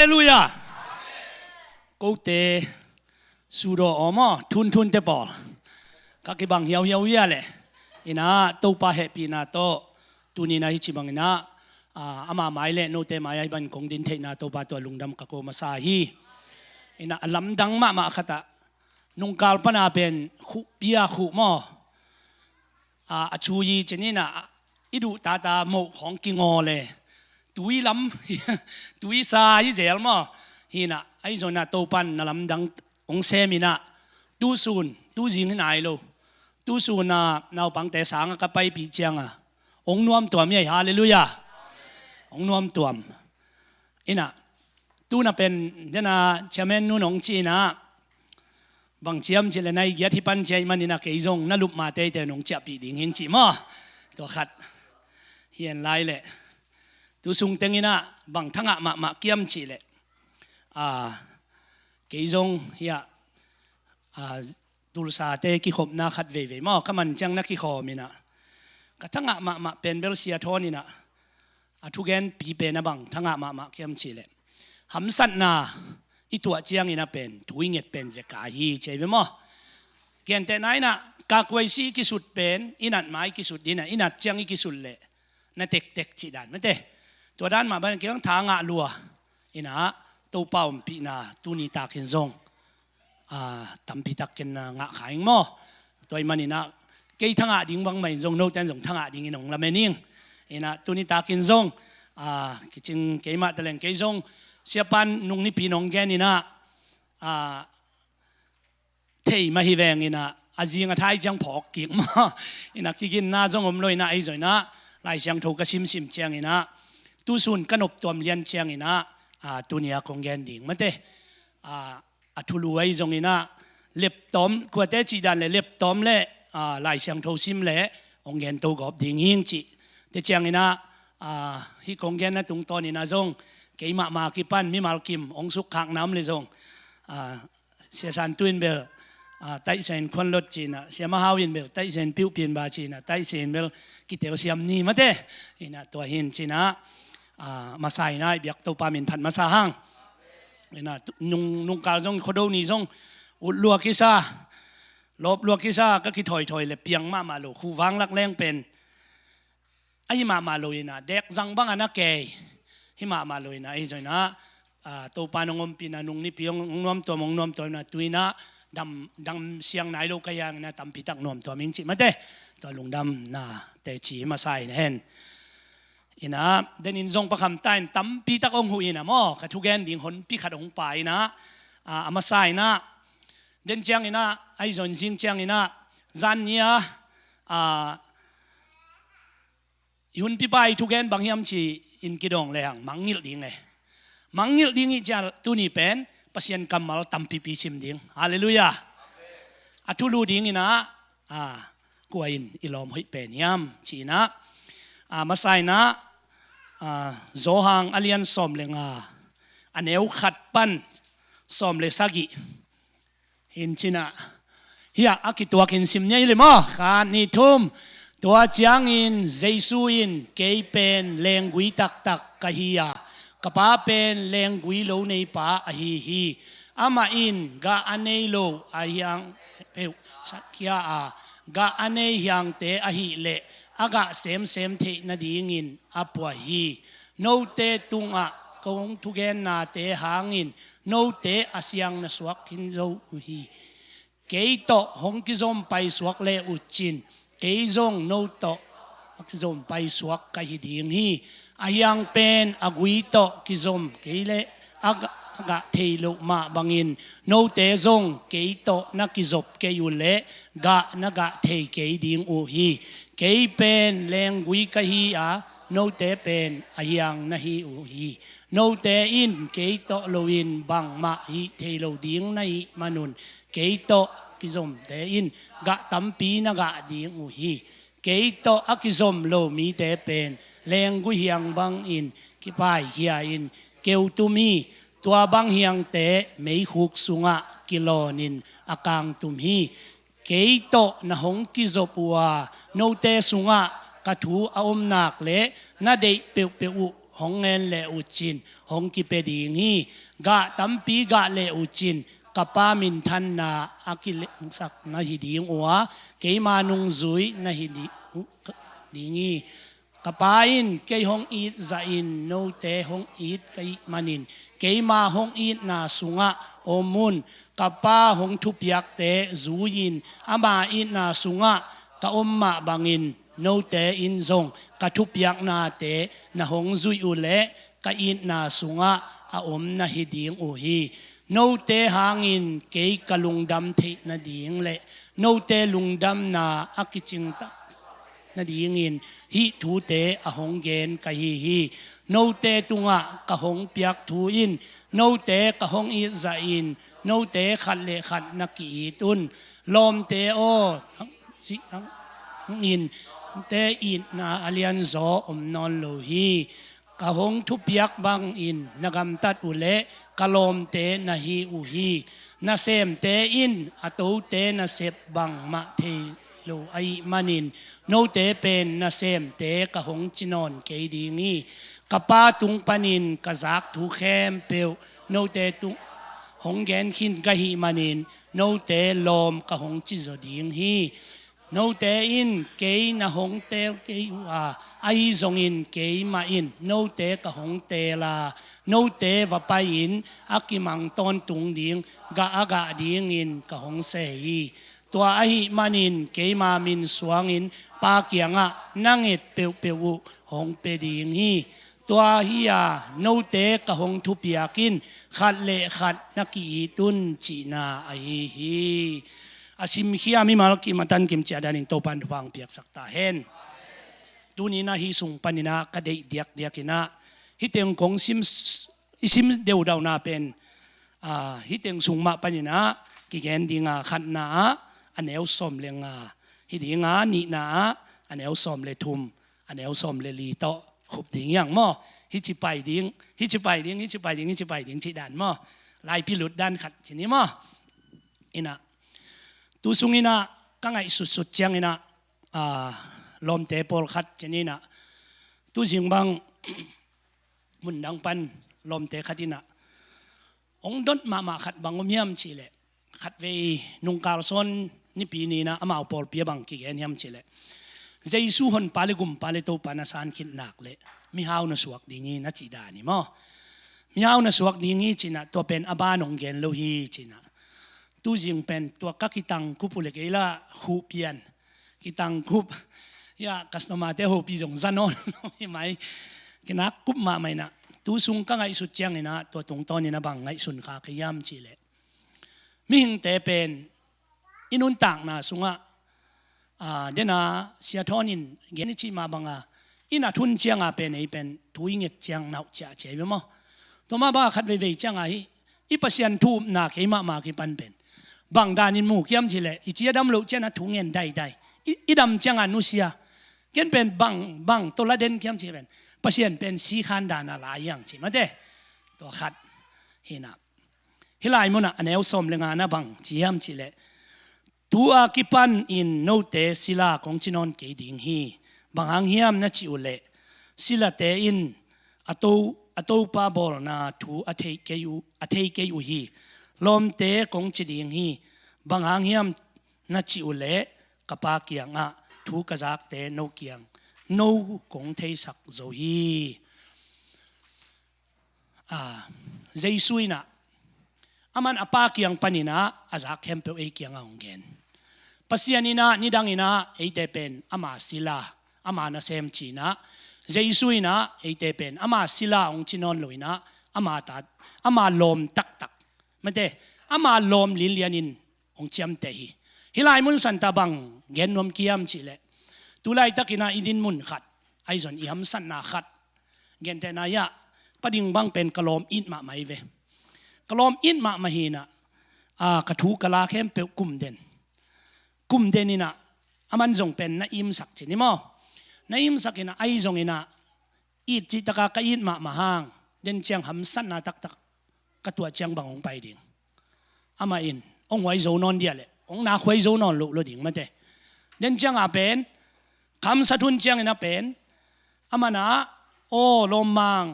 เลลูยากูเตสุโรอมอทุนเตปอกักบังเฮียวๆเลยอินะตัวป้าเฮปีนาโตตุนีนาฮิจิบังอินะอามาไม่เล่โนเตมายบันคงดินเทนาตัวป้าตัวลุงดำกักโกมาซาฮีอินะลำดังมาขตะนุงกาลปนาเป็นขุเปียขุมอชูยีเจนี่นะอิดูตาโมของกิงอเลยตุยลำตุยซาอิเจลมอฮีนะไอโซนาโตปันนลำดังองเซมินะตูซูนตูจิงให้นายโลตูซูนะนาปังแต่สางกับไปปีเจียงองนวมตัวมีฮาเลลูยาองนวมตัวอินะตูน่ะเป็นเจนะเชมเมนนูนองจีนะบางเชียมเจเลนัยยะที่ปันเจมันนี่นะเกยงนั่นลุกมาเตยนงจับปีดิ่งหินจีมอตัวขัดเฮียนไล่เลยตูซุงเต็งอินะบางทั้งมาเกี่ยมจีเลยเกยงเฮียดูสาเตกิขบนาขัดเวมอก็มันจังนักกิขอมินะก็ทั้งมาเป็นเบลเซียทอนี่นะทุกแกนปีเป็นนะบังทั้งมาเกี่ยมจีเลยหำสันนาอีตัวเจียงอินะเป็นถุยเงียดเป็นเจกาฮีเจเวมอเกี่ยนแต่ไหนนะกากไวซีกิสุดเป็นอินัดไม้กิสุดดีนะอินัดเจียงกิสุดเลยนั่นเด็กจีดันไม่เตะตัวด้านมาบ้านเกี่ยงทางลัวอินะตัวเป่าปีนาตัวนี้ตาเข็นซงตั้มพิทักกันงะขายมั้งตัวมันนี่นะเกยทั้งดิ่งบางไม่ซงโน้ตจันซงทั้งดิ่งอินงละเมนิงอินะตัวนี้ตาเข็นซงกิจเกยมาแต่เล่นเกยซงเสียปันนุ่งนี่ปีนงแกนี่นะเทมาฮิแวงอินะอาจิงaไทยจังพอกกิ่งมาอินะกินน่าจงอมลอยนะไอ้จ่อยนะลายเสียงถูกกระซิมเจียงอินะตู้ซุนขนบตัวเลียนเจียงอินะตัวนี้คงแกนดิ่งมันเตทุลุไว้ตรงนี้นะเล็บต้มกว่าแต่จีดันเลยเล็บต้มเลยลายเสียงโทซิมเลยองแกนตัวกอบดิ่งหิงจีแต่เจียงนี่นะที่คงแกนนะตรงตอนนี้นะจงเกี่ยมากิปันมิมาลกิมองสุขขังน้ำเลยจงเสียสันตุนเบลไต้เซนคนรถจีนะเสียมหาวินเบลไต้เซนปิ้วเปลี่ยนบาจีนะไต้เซนเบลกิเตลเสียมนี่มาเตะนี่นะตัวหินจีนะมาใส่นะเบียกตัวปามินทันมาสาหังนี่นะนุ่งกาลจงโคดูนี่จงอุดลัวกิซาลบลัวกิซาก็คิดถอยเลยเปียงมาโลคู่วังลักแรงเป็นไอ้มาโลยนะเด็กจังบังอันนักเกยหิมาโลยนะไอ้จอยนะตัวปานงมปีนะนุ่งนี่เปียงนวมตัวมงนวมตัวนะตุยนะดำเสียงไหนโลกยังนะตำพิทักนวมตัวมิงจิมาเตตัวลุงดำนะแต่จีมาใส่เห็นอินะเดินอินทรงประคำใต้ตั้มปีตักองหูอินะมอขทุกแกนดิ่งหนปีขัดองไปนะอามาใส่นะเดินเจียงอินะไอซอนจิงเจียงอินะจันเนียยุนปีไปทุกแกนบางยามชีอินกิดองเลยหังมังงิลดิ่งเลยมังงิลดิ่งอีจ้าตัวนี้เป็นปัศยันกรรมเราตั้มปีซิมดิ่งฮาเลลูยาทุลูดิ่งอินะกวยอินอิลอมให้เป็นยามชีนะมาใส่นะโจหังอเลียนสมเลงอันเอวขัดปันสมเลสกิเห็นชินะเฮียอากิตัวกินซิมเนี่ยเลยมั้งขานี่ทุ่มตัวจางอินเจสุอินเกยเป็นเลงกุยตักกะฮียกะป้าเป็นเลงกุยโลในป่าอะฮีอามาอินกะอันเอโลอะยังเปวสักยากะอันเอยังเตอะฮีเลอากาเซมเทนดีงินอปวะฮีโนเตตุงะกงทุเกนนาเตหางินโนเตอาเซียงนสวกหินโจฮีเกยโตหงกิซอมไปสวกเลอุจินเกยซงโนโตกิซอมไปสวกกะฮิดีงฮีอายังเป็นอกุยโตกิซอมเกยเลอากาเทโลมาบังอินโนเตซงเกยโตนักกิจบเกยุเลกะนักเทเกยดิงอูฮีเกยเป็นแรงกุยกะฮีโนเตเป็นอายังนะฮีอูฮีโนเตอินเกยโตโลอินบังมาฮีเทโลดิงนะฮีมานุนเกยโตกิซอมเตอินกะตัมปีนักดิงอูฮีเกยโตอกิซอมโลมีเตเป็นแรงกุยยังบังอินกิปายเฮียอินเกวตุมีตัวบางเฮียงเตะไม่หุกสุงะกิโลนินอากางตุมฮีเกยโตนะหงกิจบัวโนเตสุงะกะถูอมนักเละนาเดเปียว hong ngen le uchin hong ki pe ding hi ga tampi ga le uchin kapa min than na akil sak na hi ding wa ke manung zui na hi ding hi kapain ke hong it za in no te hong it kai manin ke ma hong it na sunga omun kapa hong thupiak te zuin ama it na sunga ka omma bangin no te in zong ka thupiak na te na hong zui ule ka in na sunga a om na hi ding u hi no te hangin ke kalungdam the na ding le no te lungdam na akiching ta na dingin hi thu te a hong gen ka hi no te tunga ka hong piak thu in no te ka hong i za in no te khat le khat na ki tun lom te o si in te in na alian zo om non lo hi ka hong thu piak bang in nagam tat ule kalom te na hi u hi na sem te in ato te na sep bang ma the lo ai manin no te pen na sem te ka hong chinon ke dingi kapa tung panin kazak thu khem peu no te tung hong gen khin ka hi manin no te lom ka hong chi zo ding hi no te in ke na hong te ke wa ai zong in ke ma in no te ka hong te la no te va pa in akimang ton tung ding ga aga ding in ka hong se hiตัวไอมันินเกมามินสวงอินปาเกียงะนั่งเอ็ดเปียวเปียวหงเปดีงฮีตัวฮิยาโนเตกะหงทุปียกินขัดเละขัดนักอีตุนจีนาไอฮีอาซิมฮิยามิมาลกิมาตันกิมเจดานิงโตปันฟังเปียกสักตาเห็นตุนีนาฮิสุงปันินากระเดเดียกเดียกินะฮิเตงกงซิมอิซิมเดวดาวนาเป็นฮิเตงสุงมาปันินากิเกนดิงาขัดนาอันเอลสมเลงาฮิดีงานีนาอันเอลสมเลทุมอันเอลสมเลลีโตขุบดิ่งอย่างม่อฮิจิไปดิ่งฮิจิไปดิ่งฮิจิไปดิ่งฮิจิไปดิ่งจีดันม่อลายพิรุดดันขัดทีนี้ม่ออินะตูซุงอินะกังไอสุดๆจังอินะลมเตปอลขัดทีนี้นะตูจิงบังมุนดังปันลมเตขัดอินะองดดมาขัดบังอมยำชีเลขัดเวนุงกาลซอนนี่ปีนี้นะอามาปอลเปียบังกิเกนยำชีเลใจสู้หันปาเลกุมปาเลโตปานาสานคิดหนักเลยมีฮาวนะสวกดิ่งีนัจีดานี่มั้งมีฮาวนะสวกดิ่งีจีน่ะตัวเป็นอาบานองเกนโลฮีจีน่ะตู้จิงเป็นตัวกักิตังคุปุเลกเอล่าหูเปียนกิตังคุปยาคัสโนมาเตหูปีจงซันนอนเห็นไหมกินักคุปมาไหมนะตู้ซุงกังไอสุดเจียงนี่นะตัวตรงตอนนี้นะบังไอสุนขาขยำชีเลมิหิงเตเป็นอินุนต่างนะสุงะเดน่าเสียทอนินเกนิจิมาบังอินาทุนเจียงเป็นไอเป็นทุยเงเจียงนาวเจ้าเจ้ามั้งตัวมาบ้าขัดเวเจียงอีปัสยันทูมนาเกมาเกปันเป็นบางดานินมูกย้ำชิเลอีเจียดำลุเจนะทุงเงินได้อีดำเจียงนุเซียเกนเป็นบางตัวละเด่นย้ำชิเป็นปัสยันเป็นสีขันดานาลายอย่างชิมาเด้ตัวขัดเห็นนะฮิลายมุนะอันเอลสมเลงานะบังจียมชิเลตัวกิปันอินโนเตศิลาของจินอนเกดิงฮีบางอังเฮียมนะจิอุเลศิลาเตอินอโตปาบอลนาทูอเทเกยูฮีลมเตของจิดิงฮีบางอังเฮียมนะจิอุเลกปาเกียงทูกะจักเตโนเกียงโนของเทสักโซฮีเจสุยนะอามันอปาเกียงปนินะอาจากเข้มเปเอเกียงองเกนปัสยานินะนิดังอินะเอเตเป็นอามาศิลาอามานาเซมจีนะเจสุยนะเอเตเป็นอามาศิลาองจินอนลุยนะอามาตัดอามาลมตักมันเตอามาลมลิลยานินองเจียมเตฮีฮิลายมุนสันตาบังเกนนมกิยมจิเลตุไลตักินะอิดินมุนขัดไอซอนอิฮัมสันนาขัดเกนเตนายะปดิ่งบังเป็นกลมอินมาไม่เวกลอมอินมาฮีนะกระทูกะลาเข้มเปกุมเดนนี่นะอามันจงเป็นนาอิมสักจีนี่มั้งนาอิมสักอินะไอจงอินะอีจิตกะกะอินมาหางเดนเจียงหำสันนาตักกระตัวเจียงบังองไปดิ่งอามาอินองไว้โจนอนเดียเลยองนาควยโจนอนลุดิ่งมาเตเดนเจียงเป็นคำสะทุนเจียงอินะเป็นอามานะ โอ้ลมมัง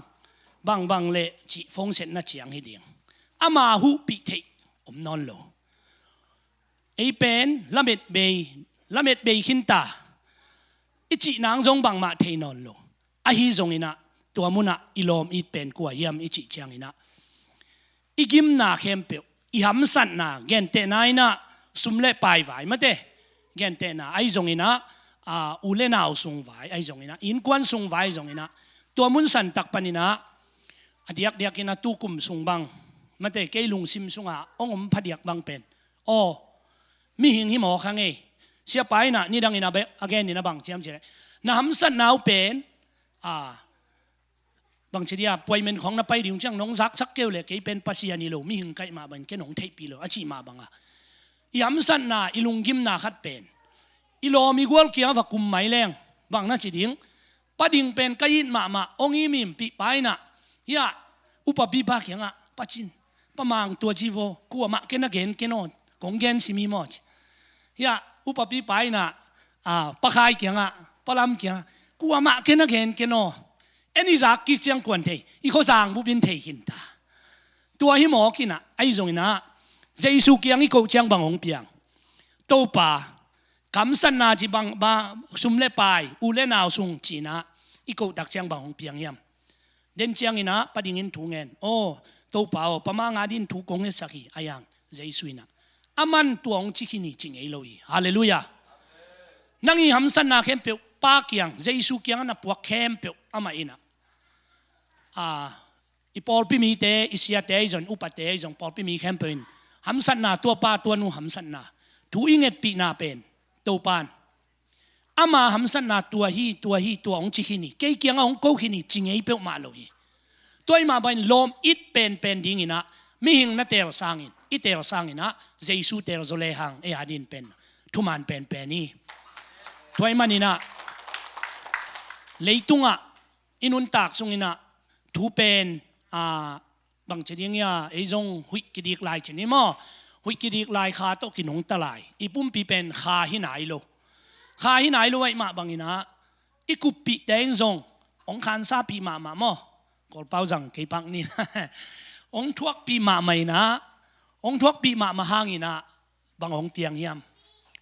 บังเละจีฟงเสร็จน่าเจียงให้เดียงอามาหูปีเทนอนโลไอเป็นละเม็ดเบยขินตาอิจินางจงบังมาเทนอนโลอาฮีจงอินะตัวมุนะอิลอมอีเป็นกัวยามอิจิเจียงอินะอีกิมนาเข้มเปียวอีหำสันนาเกนเตนายนะสุมเล่ไปไว้มาเตเกนเตนาไอจงอินะอูเลนาสุงไว้ไอจงอินะอินกวนสุงไว้จงอินะตัวมุนสันตักปันินะอดียกอินะตุกุมสุงบังมาเตเกลุงซิมสุงอาองค์พัดยักบังเป็นโอ้มีหิงหิมอขังเอเสียไปนะนี่ดังอินะเบอเกนนี่นะบังเจียมเจนะหำสันนาวเป็นบางทีป่วยมันของนับไปดิวจังน้องซักสักเกลเลยกี่เป็นปัสยานิโลมีหิงไก่มาบันแค่น้องเทปีโลอาชีมาบังยามสันนาอิลุงกิมนาขัดเป็นอิโลมีกวลเกียร์ฝักกุมไม่แรงบางน่าจีดิงปัดดิงเป็นกยินมาองอีมิมปีไปนะยาอุปปีบาเกียงปัจจินปะมังตัวจีโวกัวมาเกนเกนเกนอนกงเกนสิมีมอจยาอุปปีไปนะปะคายเกียงปะลำเกียงกัวมาเกนเกนเกนอนอันนี้จากกิจยังกวนเทอีเขาสั่งบุบินเทหินตาตัวหิมอกินะไอจงนะเจสุเกียงอีเขาจังบังหงเปียงโตป่าคำสันนาจีบังบาสุมเล่ไปอูเล่นาวสุงจีนะอีเขาดักจังบังหงเปียงยามเดินจังอินะปดิ่งถุงเงินโอ้โตป่าประมาณดินถูกงเนสักีอายังเจสุนะอามันตัวองจิกินีจิงเอโลอีฮาเลลูยานั่งอีคำสันนาเข้มเปียวปาเกียงเจสุเกียงนะพวกเข้มเปียวอามาอินะอีพอลพิมีเตอิเสียเตจนอุปเตจนพอลพิมีเข้มเป็นหำสันนาตัวป้าตัวนูหำสันนาถูอิงเอ็ดปีนาเป็นตัวปานอามาหำสันนาตัวองจิขินีเกี่ยงองโกขินีจิงเอเปียวมาเลยตัวมาเป็นลมอิดเป็นดิ่งอินะมีหิงนัดเตลสังอินอิเตลสังอินะเจสุเตลโซเลหังเออาดินเป็นทุมันเป็นนี่ตัวมันอินะเลยตุงอินุนตักสุงอินะทูเป็นบางชนิดเนี่ยไอ้จงหุยกิดิกลายชนิดมั้งหุยกิดิกลายขาโตกินหงตะลายอีปุ่มปีเป็นขาหินายโลขาหินายโลไอ้มาบางอินะอีกุปีเด้งจงองคันซาปีมามั้งกอลเป้าจังกี่ปังนี่องทวกปีมาไม่นะองทวกปีมาหางอินะบางองเปียงยาม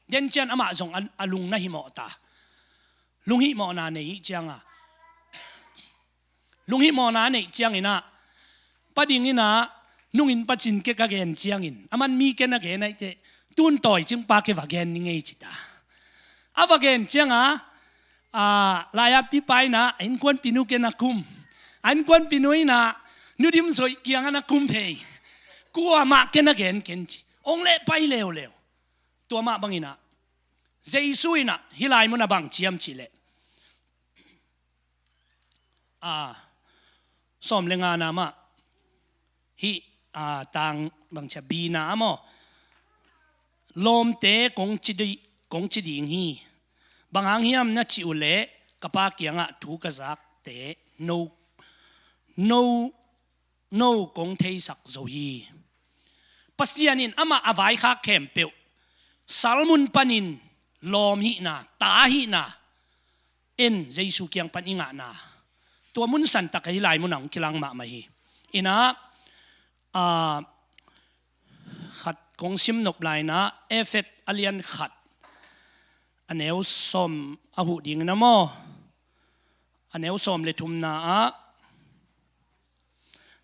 เด่นเจนอามาจงอลุงนะหิมอตาลุงหิมอนาเนี่ยจังลุงฮิมอนาเนี่ยเจียงอินะปัดดิ่งอินะนุ่งอินปัจจินเกะกะเกนเจียงอินอามันมีเกนะเกนไอเจตุนต่อยจึงปาเกวะเกนนี่ไงจิตาอาบะเกนเจียงลายปีไปนะอินควนปีนุเกนะคุมอินควนปีนุยนะนุดิมสวยเกียงนะคุมเทกัวมาเกนะเกนเกนจิองเล่ไปเร็วตัวมาบังอินะเจสุยนะฮิลายมุนะบังเจียมจิเลสมเลงานามาฮิต่างบางชบีนามอลมเตะกงจิดิงฮีบางหางเฮียมนัดจิอุเล่กับปากยังถูกกระซักเตะโนกงเทสักโซฮีปัสยานินอามาอวัยข้าเข้มเปียวสัลมุนปนินลมฮีนาตาฮีนาเอ็นเจสุกียงปันอิงานาตัวมุนสันตะกี้ลายมุนังกิลังมาไม่อินะขัดกงซิมนบลายนะเอฟเฟตอเลียนขัดอันเอวสมอาหุดิงนะโมอันเอวสมเลทุมนา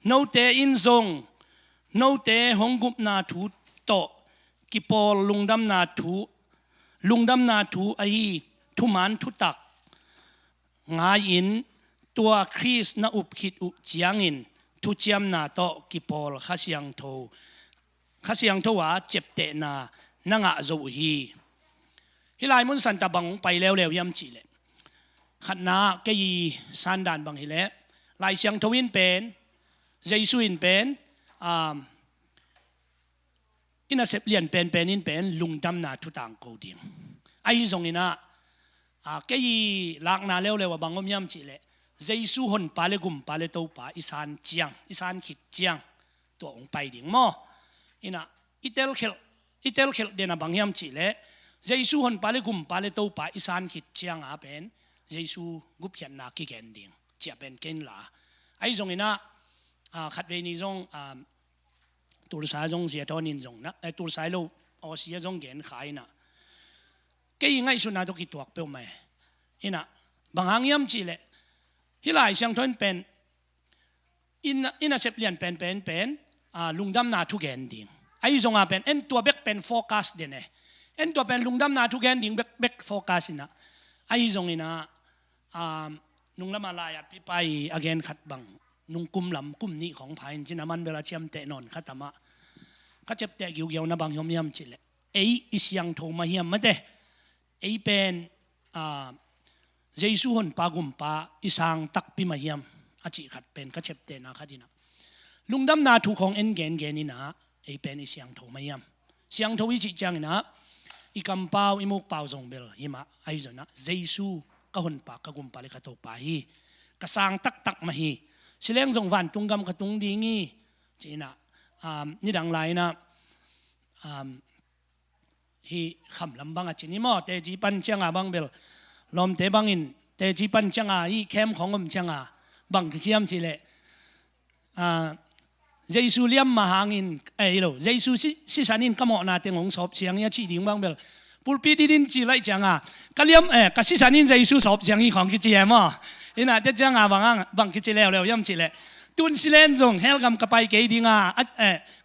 โนเตอินซงโนเตหงกุบนาทูโตกิปอลลุงดำนาทูไอทุมันทุตักงายินตัวคริสนาอุบคิดอุจียงอินทุจยมนาโตกิปอลข้าเสียงโทว่าเจ็บเตนานังอาโจฮีฮิลายมุนสันตะบังไปแล้วยำจีเลขัดนาเกยีสันดานบังฮิเลลายเสียงทวินเป็นเจสุอินเป็นอินาเซปเลียนเป็นอินเป็นลุงดำนาทุต่างโกดิงไอ้ทรงอินะเกยีลากนาแล้วว่าบังอมยำจีเลเจสุหนปาเลกุมปาเลโตปาอิสานเจียงอิสานขิดเจียงตัวองไปดิ่งมออินะอิเตลเคลเดนะบางยามจีเลเจสุหนปาเลกุมปาเลโตปาอิสานขิดเจียงเป็นเจสุกุบยันนากิเกนดิ่ง จะเป็นเกณฑ์หลาไอ้ตรงนี้นะขัดเวนีตรงตุลสายตรงเสียทอนินตรงนะไอ้ตุลสายเราเอาเสียตรงเกณฑ์ขายนะก็ยังไงสุนัขตัวกี่ตัวเปล่าไหมอินะบางครั้งย่ำจีเลยที่หลายเสียงทนเป็นอินะเสพเลียนเป็นลุงดำนาทุกแกนดิ่งไอ้ตรงเป็นเอ็นตัวเบกเป็นโฟกัสเดนเอ็นตัวเป็นลุงดำนาทุกแกนดิ่งเบกโฟกัสนะไอ้ตรงนี้นะนุ่งละมาลายัดพี่ไปอเกนขัดบังนุ่งกุมลำกุมนี้ของภายจินามันเวลาเชื่อมเตะนอนขัดตามะก็เจ็บเตะอยู่เกี่ยวนะบางยมจิเลไอ้อิสยังโทมาเฮียมมันเตะไอ้เป็นเจสุฮอนปากุมปาอิสังตักปีมาเฮียมอาจิขัดเป็นก็เจ็บเตะนะขัดดินะลุงดำนาถูกของเอ็นเกนนี่นะไอ้เป็นอิสยังโทมาเฮียมเสียงโทวิจิจังนะอีกำเปาอีมุกเปาทรงเบลหิมะไอ้จนะเจสุก็หุ่นปากก็กุมปาลิกาโตปาฮีก็สร้างตักมาฮีเสียงทรงวันตุงกำกระตุงดีงี้จีน่ะนี่ดังไรนะฮีคำลำบังอ่ะจีนี่มั่วแต่จีปันเชียงอ่ะบังเบลลมเตบังอินแต่จีปันเชียงอ่ะฮีเข้มของอมเชียงอ่ะบังเชียมสิเละเจสุเลียมมาหางินไอ้เราเจสุสิสันินก็เหมาะนาเต็งของสอบเสียงเนี่ยจีดิ่งบังเบลปุลปีดินจีไรจังอ่ะก็เลียมก็สิสันินเจสุสอบเสียงอีของกิจีมั่วอินะจะจังอ่ะบังกิจีแล้วย่ำจีเละตุนสิเลนจงเฮลกำกับไปเกยดิงอ่ะ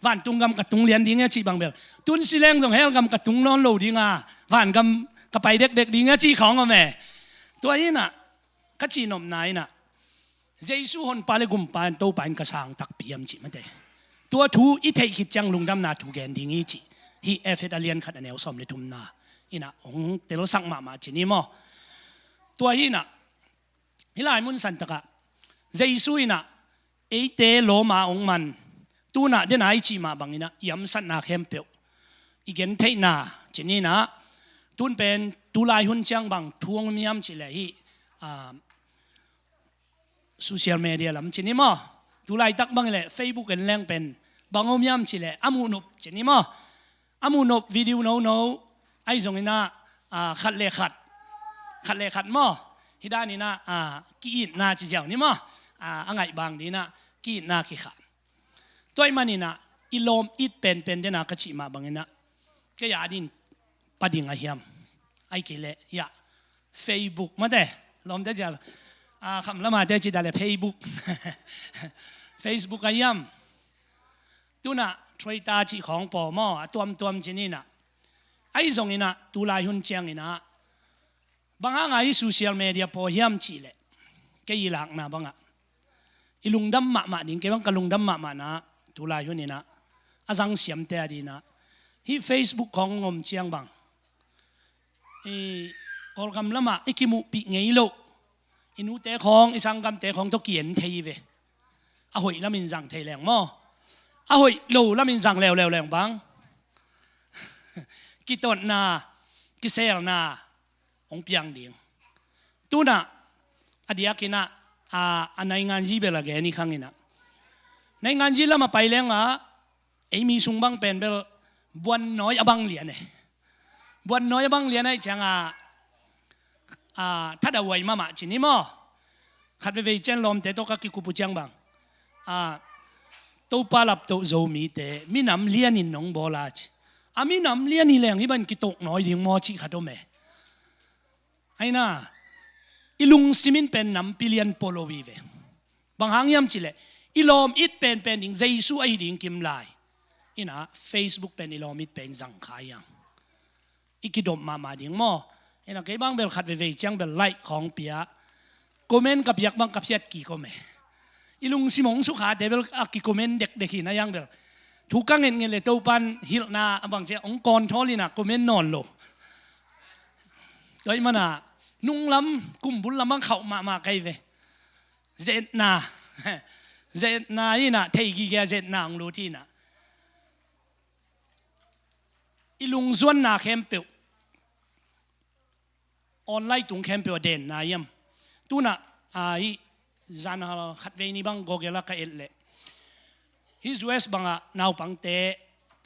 วันตุงกำกับตุงเลียนดิงเนี่ยจีบังเบลตุนสิเลนจงเฮลกำกับตุงนอนโลดิงอ่ะวันกำกับไปเด็กดิงเนี่ยจีของอ่ะแม่ตัวนี้น่ะก็จีนมนายน่ะเจสุฮอนปาเลกุมปานโตปานกระสังตักเปียมจีมันเตตัวทูอิเทคิดจังลุงดำนาทูแกนดิงอีจีฮีเอฟเอตเลียนขัดอันเอลซอมเลทุมนาอินะองเตลสังมาจีนี่มั้งตัวนี้น่ะฮิลายมุนสันตะกะเจสุอินะไอเตโลมาองมันตูน่ะเดนไอจีมาบังอินะยำสันนาเข้มเปียวอีกเกนเทน่าจีนี่นะตูนเป็นตูลายหุ่นจังบังทวงมียำจีเลยฮีโซเชียลมีเดียลำจีนี่มั้งตูลายตักบังเลยเฟซบุ๊กกันแรงเป็นบังอมยำจีเลยอามูนบจีนี่มั้งอามูนบวิดีโอโน้ไอตรงนี้นะขัดเลขัดมั้งฮิดานี่นะกีอินนาจีเจ้านี่มั้งอะไรบางดีนะกีอินนาขี้ขัดตัวมันนี่นะอิลอมอิดเป็นเดนักจิมาบางนี่นะก็อย่าดินปัดดิ่งอาเฮียมไอ้เกล้ยาเฟซบุ๊กมาเด้ลอมเดจ้าคำละมาเดจิดาเลเฟซบุ๊กอาเฮียมตัวน่ะช่วยตาจีของปอมอตัวจีนี่นะไอ้ตรงนี้นะตุลาหุ่นเจียงนี่นะบางอย่างไอ้โซเชียลมีเดียพอเฮียมจีเลยก็ยีหลักนะบางอ่ะอีลุงดำมาดิ่งเก็บบังกะลุงดำมานะตุลาหุ่นนี่นะอาจังเสียมเตะดีนะฮีเฟซบุ๊กของงมเจียงบังกอลกำละมาไอ้กิมุปีเงี้ยโลอินุเตะของไอ้สังกำเตะของตัวเกียนเทียเวอาหอยละมินจังเทียแรงมั้งอาหอยโลละมินจังแล้วแรงบังกิตนนากิเซลนาองเปียงเดียงตัวน่ะอดียกินะอันในงานจีเบลแกนี่ครั้งนี้นะในงานจีละมาไปเลี้ยงไอ้มีสุงบังเป็นเบลบวนน้อยอบังเหลียนเนี่ยบวนน้อยอบังเหลียนไอ้จังถ้าได้ไว้มาจีนี่มั้งขัดไปเจนลมเตะตัวก็กิคุปจังบังตัวปลาบตัวโจมีเตะมีน้ำเลี้ยนน้องบอลาจมีน้ำเลี้ยนนี่แหละที่มันกิตกน้อยดิ่งมอจีขัดตัวแม่ไอ้น่ะอีลุงซิมินเป็นน้ำพิเลียนโปโลวีเวบางครั้งยำจีเลยอีลอมอิดเป็นดิ่งเจสุไอดิ่งกิมไลอีน่ะเฟซบุ๊กเป็นอีลอมอิดเป็นจังขายยังอีกิดมมาดิ่งมั้งอีน่ะแกบางเบลขัดไปจังเบลไลค์ของเปียคอมเมนต์กับยักบางกับเพียดกี่ก็ไม่อีลุงซิมงสุขาเดเบลกี่คอมเมนต์เด็กๆนะยังเบลทุกครั้งเงินเลยตัวปันฮิลนาบางเจ้าองค์กรทอลีน่ะคอมเมนต์นอนโลโดยมันน่ะนุ่งล้ำกุมบุญล้ำมังเข้ามาไกลเวเจตนาอีน่ะเทกิแกเจตนาองรู้ที่น่ะอีลุงส่วนนาเข้มเปียวออนไลน์ตุงเข้มเปียวเด่นนายมตัวน่ะจานขัดเวนี่บังโกเกล่าก็เอเล่ฮิสเวสบังนาวปังเต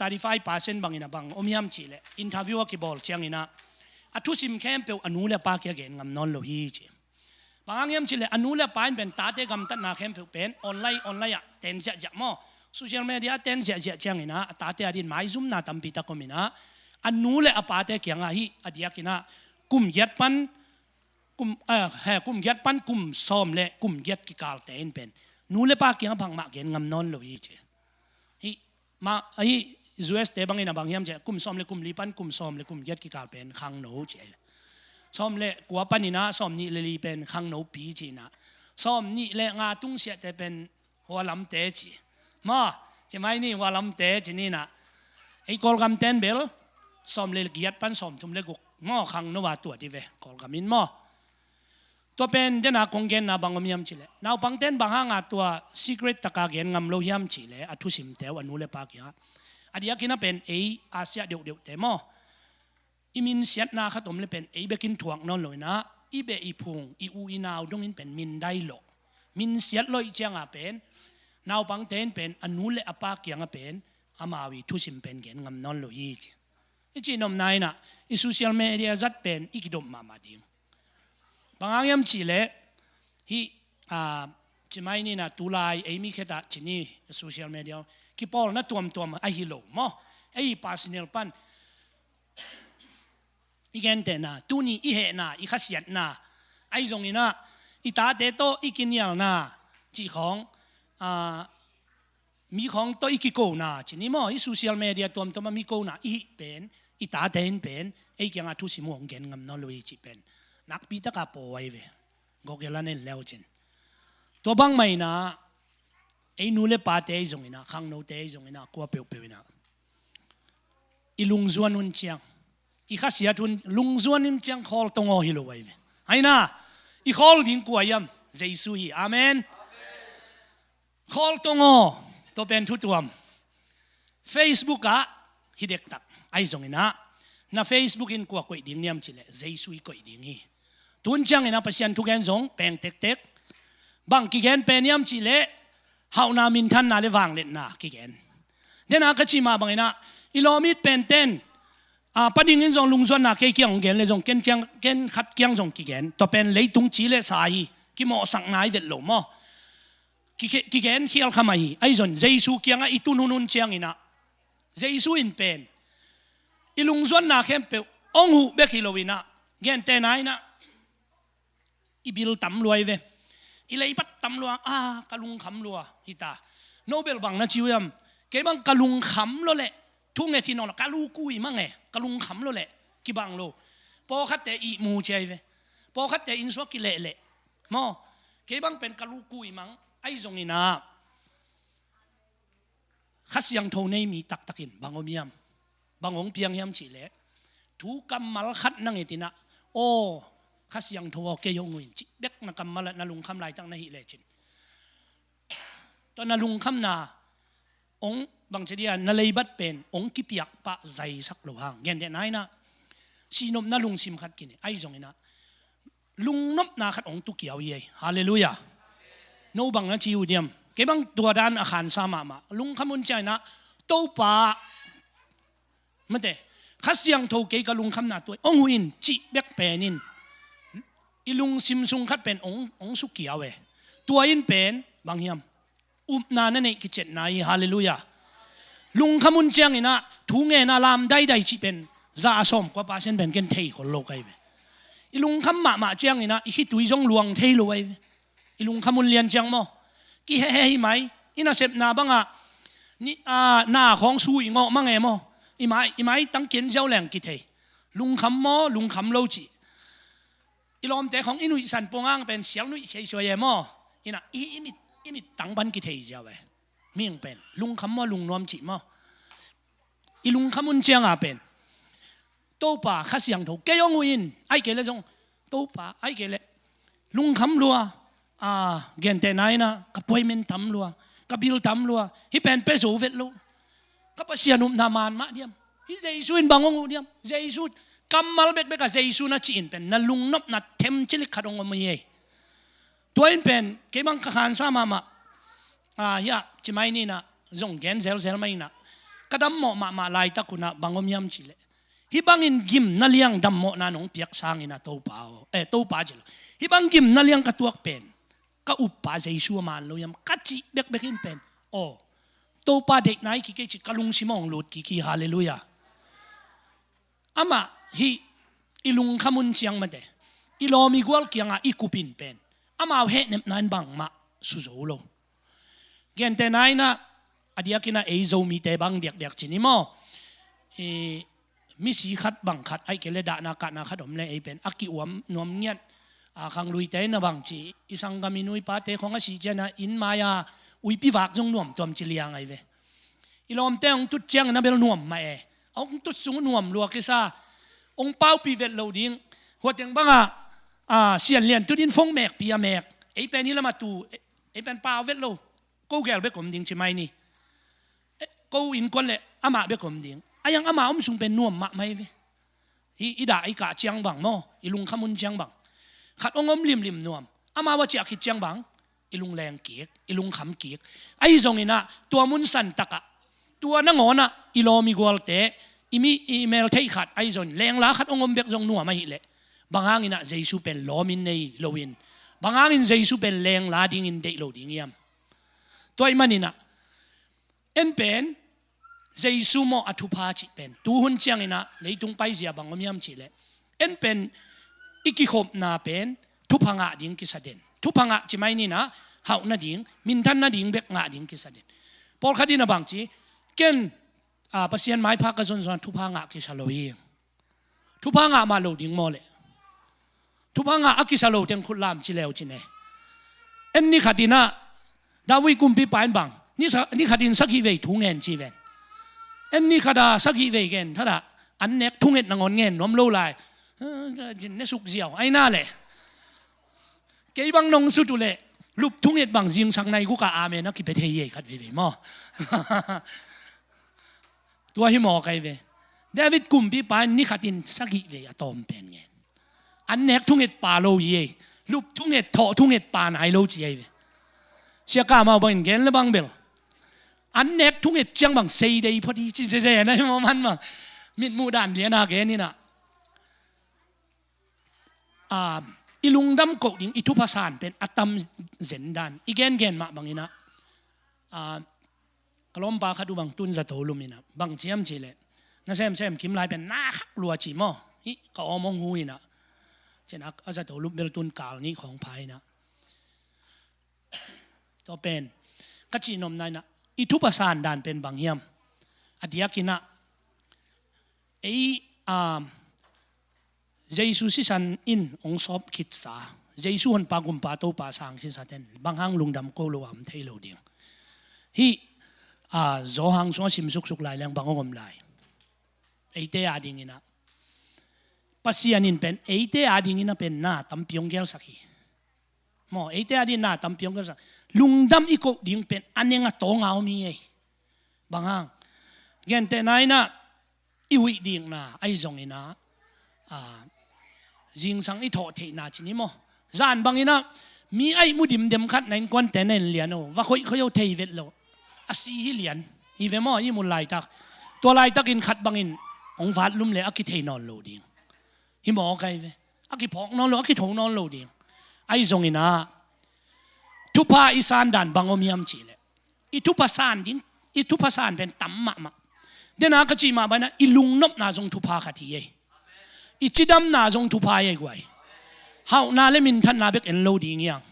35%บังอินะบังอมยามจีเล่อินทาวิวกี่บอลเชียงอินะทุสิมเข้มเปียวอนุเลปากยาเกนงำนอนโลฮีจีบ pangyam chile anula pain ben tate gam tan na khem pen online ya ten ja mo social media ten ja changina tate adin mai zoom na tampi ta komina anule apate kyanga hi adiakina kum yat pan kum yat pan kum som le kum yat ki kal ten pen nule pa kyang bang ma gen ngam non lo hi che hi ma hi US te bangina bangyam che kum som le kum lipan kum som le kum yat ki kal pen khang no che som le kwa panina som ni le li pen khang no pi chi na som ni le nga tung sia te pen wa lam te chi ma che mai ni wa lam te chi ni na ai kol gam ten bel som le giat pan som tum le guk mo khang no wa tu ti ve kol gam in moตัวเป็นเจนาคงเกนนาบางอมยามชิเลนาบางเต้นบางห้างตัว secret ตะกาเกนงำโลยามชิเลอทุสิมเทวอนุเลปากยาอดียกินเป็นอาเซียเดียวเตมออิมินเสียนาขตมเลยเป็นเบกินถ่วงนอนเลยนะอีเบอีพุงอีอูอีนาวดงอินเป็นมินได้โลมินเสียลอยเจียงเป็นนาบางเต้นเป็นอนุเลอปากยังเป็นอามาวิทุสิมเป็นเกนงำนอนเลยอีจีนมนายนะอีโซเชียลมีเดียจัดเป็นอีกิดมมาดิงบางอย่างชีเลฮีจิไม่นี่นะตุลายมีแค่ตาจินี่โซเชียลมีเดียคิปอลนะตัวไอฮิโลมอไอพาสเนลปันอีเกนเตนะตูนี่อีเหนะอีขัดเสียดนะไอตรงนี้นะอีตาเตโตอีกินยานะจีของมีของโตอีกิโกนะจินี่มออีโซเชียลมีเดียตัวมันมีโกนะอีเป็นอีตาเตนเป็นไอยังอาทุสิมงเกนงำนอลุยจิเป็นนักปีตะกาป่วยเวกเกลันเนลแล้วจินตัวบางไม่นะไอ้นูเลปาเตยจงอินะขังโนเตยจงอินะกัวเปียวๆนะอีลุงจวนนุนเชียงอีข้าเสียทุนลุงจวนนุนเชียงคอลตงอฮิโลไว้เวไอ้นะอีคอลดิ้งกัวยำเจสุยอาเมนคอลตงอตัวเป็นทุตัวม Facebook อะฮิเด็กตักไอ้จงอินะนะ Facebook อินกัวกวยดิ้งยำชิเลเจสุยกวยดิ้งฮีทุนจังนะพัศยันทุกแกนสงแปลงเต็กบางกิแกนเป็นยามชิเลเฮานามินทันนาเลวางเล่นนากิแกนเดนากะชิมาบางนะอิโลมิดเป็นเต้นปะดิ่งอินสงลุงส่วนนาเกี่ยงเกนเลยสงเกนขัดเกี่ยงสงกิแกนตัวเป็นเลยตุงชิเลสายกิโมสังนายเด็ดหลมอกิแกนเขียลขมายไอ้ส่วนเจสุเกี่ยงอิตุนุนเชียงอินะเจสุอินเป็นอิลุงส่วนนาเข้มเปองหูเบกิโลวินะเกนเตนายนะอีบิลตำรวยเวอีเลยปัดตำรวจกะลุงขำรัวฮิตาโนเบลบังนะจิวยมเก็บังกะลุงขำโลเละทุ่งเงที่นอนกะลูกุยมั่งไงกะลุงขำโลเละกิบังโลพอคัดแต่อีมูเจเวพอคัดแต่อินสวกิเละมอเก็บังเป็นกะลูกุยมั่งไอ้ตรงนี้นะขัดยังโทเนมีตักอินบางอมยามบางองเพียงยามฉีเละถูกำมัลขัดนั่งเอตินะโอข้ายังทว่าเกยงเงินจิเด็กนักกรรมละนลุงคำลายตั้งในหิเลจินตอนนลุงคำนาองบางเดียนเลยบัดเป็นองกิปยักปะใจสักโลหางเงี้ยเดนายนะสีนมนลุงซิมขัดกินไอ้ตรงนี้นะลุงนบนาขัดองตุกเกี่ยวยัยฮาเลลูยาโนบังนะจิวเดียมเก็บังตัวด้านอาคารสามาลุงคำมุนใจนะโตปะมันเดข้ายังทว่าเกยกับลุงคำนาตัวองหินจิเด็กเป็นนินอีลุงซิมซุงคัดเป็นองสุกี้เอาเวตัวอินเป็นบางยามนานั่นเองกิจนายฮาเลลูยาลุงขมุนเจียงอินะทุ่งเงินลามได้จีเป็นซาสมกว่าป้าเช่นเป็นกันเทยคนโลกไอเวอีลุงขมมาเจียงอินะอีคิดตุยจงลวงเทยโลไอเวอีลุงขมุนเลียนเจียงโมกี่เฮ้ยไหมอินะเสพนาบังอ่ะนี่หน้าของสุยงอมั่งไงโมอีไม้ตั้งเกียนเจ้าแหลงกิเทยลุงขมโมลุงขมโลจีอีลอมแต่ของอินุยสันปงอังเป็นเสียงนุยเฉยๆยังมั่วอีน่ะอีมิตั้งบันกิเทยเจ้าเว้มีอย่างเป็นลุงคำว่าลุงนวมจีมั่วอีลุงคำมุนเชียงเป็นโตป่าข้าเสียงถูกเกยงวินไอเกลจงโตป่าไอเกลลุงคำรัวเกณฑ์แต่ไหนนะกับป่วยเมนทำรัวกับบิลทำรัวฮิเป็นเปโซเวตลูกับเสียนุมนามานมาเดียมฮิเจสุนบางองเดียมเจสุนกำมัลเบ็ดเบกเจสุนัจีนเป็นนั่นลุงนบนัดเทมจิลิขัดองมันยัยตัวอินเป็นเก็บังขานสามาอย่าจิไม่นี่นะจงเกนเซลไม่นะกระดมหมอมาลายตะกุนะบางอมยามจิเล hibangin gim na liang dammo na nong piak sangin na topa jelo hibang gim na liang katuak pen ka upa Jesu man lo yam kachi bekin pen topa dek nai kiki kalung simong lut kiki haleluya ama hi ilung kamun chiang mate ilomi gwal kianga ikupin pen ama he nem nan bang ma suzolo gente nai na adiakina ezo mi te bang diak chinimo misi khat bang khat ai kele da na ka na khatom le ei pen aki uam nom nyat khang lui te na bang chi isang gaminui pa te khong a si jana in maya ui pi wak jong nom tom chi liang ai ve ilom te ong tut chang na bel nom ma ong tut sung nom lo ke sa ong pau pi vet lo ding ho teng banga sian lian tu din phong mek pi a mek ei pen ni la ma tu ei pen pau vet lo ko gel be kom ding chi mai ni ko in kon le ama be kom ding ayang ama sung pen nuam ma mai ve ida ai ka chiang bang mo ilung khamun chiang bang khat ongom lim nuam ama wa chia khit chiang bang ilung leng kiek ilung kham kiek ai zong ina tua mun san taka tua na ngona ilomi gol te imi email thei khat ai zon leng la khat ongom bek zong nuam mai le bangang ina Jesu pen lomin nei lowin bangang in Jesu pen leng la ding in dei lo ding yam toy manina en pen Jesu mo atupa chi pen tu hun chiang ina leitung pai zia bangom yam chi le en pen iki khop na pen thupanga ding ki saden thupanga chi mai ni na hau na ding min than na ding bek nga ding ki saden por khadina bang chi ken pasien mai pha ka zon thupanga ki saloi thupanga ma lo ding mo le thupanga akisalo teng khulam chi leo chi ne en ni khadina dawi kumpi pain bang ni khadin sakhi ve thu ngen chi ven en ni khada sakhi ve gen thada an nek thunget na ngon ngen nom lo lai jin ne suk ziaw ai na le ke bang nong su tu le lup thunget bang jing sang nai ku ka amen na ki pe the ye khat ve mo tua hi mo kai ve David kumpi pan ni khatin sakhi ve atom pen ngen an nek thunget pa lo ye lup thunget tho thunget pa nai lo chi ye sia ka ma bang gen le bang bel an nek thunget chiang bang sei dei phodi chi je na mo man ma mit mu dan dia na ge ni na ilung dam ko ding itu pasan pen atam zendan igen gen ma bangina kalom pa khadu bang tun za to lumina bang chiam chile na sem kim lai pen na khak lua chi mo hi ka omong huina chen ak aza to lup bel tun kal ni khong phai na to pen ka chi nom nai na itu pasan dan pen bang hiam adiakina Jesu si san in ong sop khit sa Jesu hon pa gum pa to pa sang sin sa ten bang hang lungdam ko lo am thei lo ding hi zo hang so sim suk lai lang bang ngom lai eite ading ina pasianin pen eite ading ina pen na tampiong gel sakhi mo eite adin na tampiong gel sak lungdam iko ding pen anenga to ngau mi bang hang gen te nai na iwi ding na ai zong ina jing sang i tho the na chini mo zan bang ina mi ai mu dim dem khat nain kon te nen lian o wa khoi khoyo thei vet lo asi hi lian i ve mo i mun lai tak to lai tak in khat bang in ong vat lum le aki thei non lo ding hi mo kai ve aki phok non lo aki thong non lo ding ai zong ina tupa isan dan bangom yam chi le i tupa san ding i tupa san ben tam ma dena ka chi ma ba na ilung nop na zong tupa khati ye ichidam na zong thupa ye gwai hau na le min than na bek en lo ding yang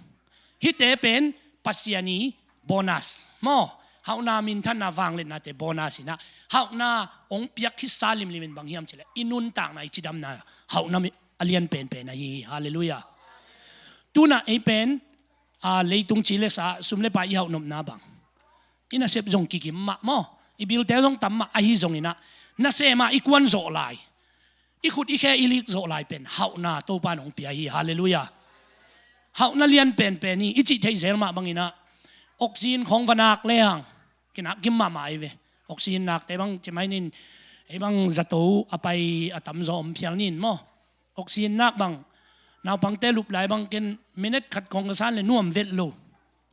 hi te pen pasiani bonus mo hau na min than na wang le na te bonus ina hau na ong piak khi salim limin bang hiam chele inun tang na ichidam na hau na alian pen na hi hallelujah tuna e pen leitung chile sa sumle pa i hau nom na bang ina sep zong kikim ma mo ibil te zong tam ma a hi zong ina na se ma ikwan zo lai ikut ike ilik zo lai pen hau na to pa nong pia hi hallelujah hau na lian pen ni ichi thei zel ma bangina oxygen khong vanak lehang kina kim ma mai ve oxygen nak te bang chemai nin e bang zato apai atam zo om phial nin mo oxygen nak bang naw pang te lup lai bang ken minute khat khong san le nuam vet lo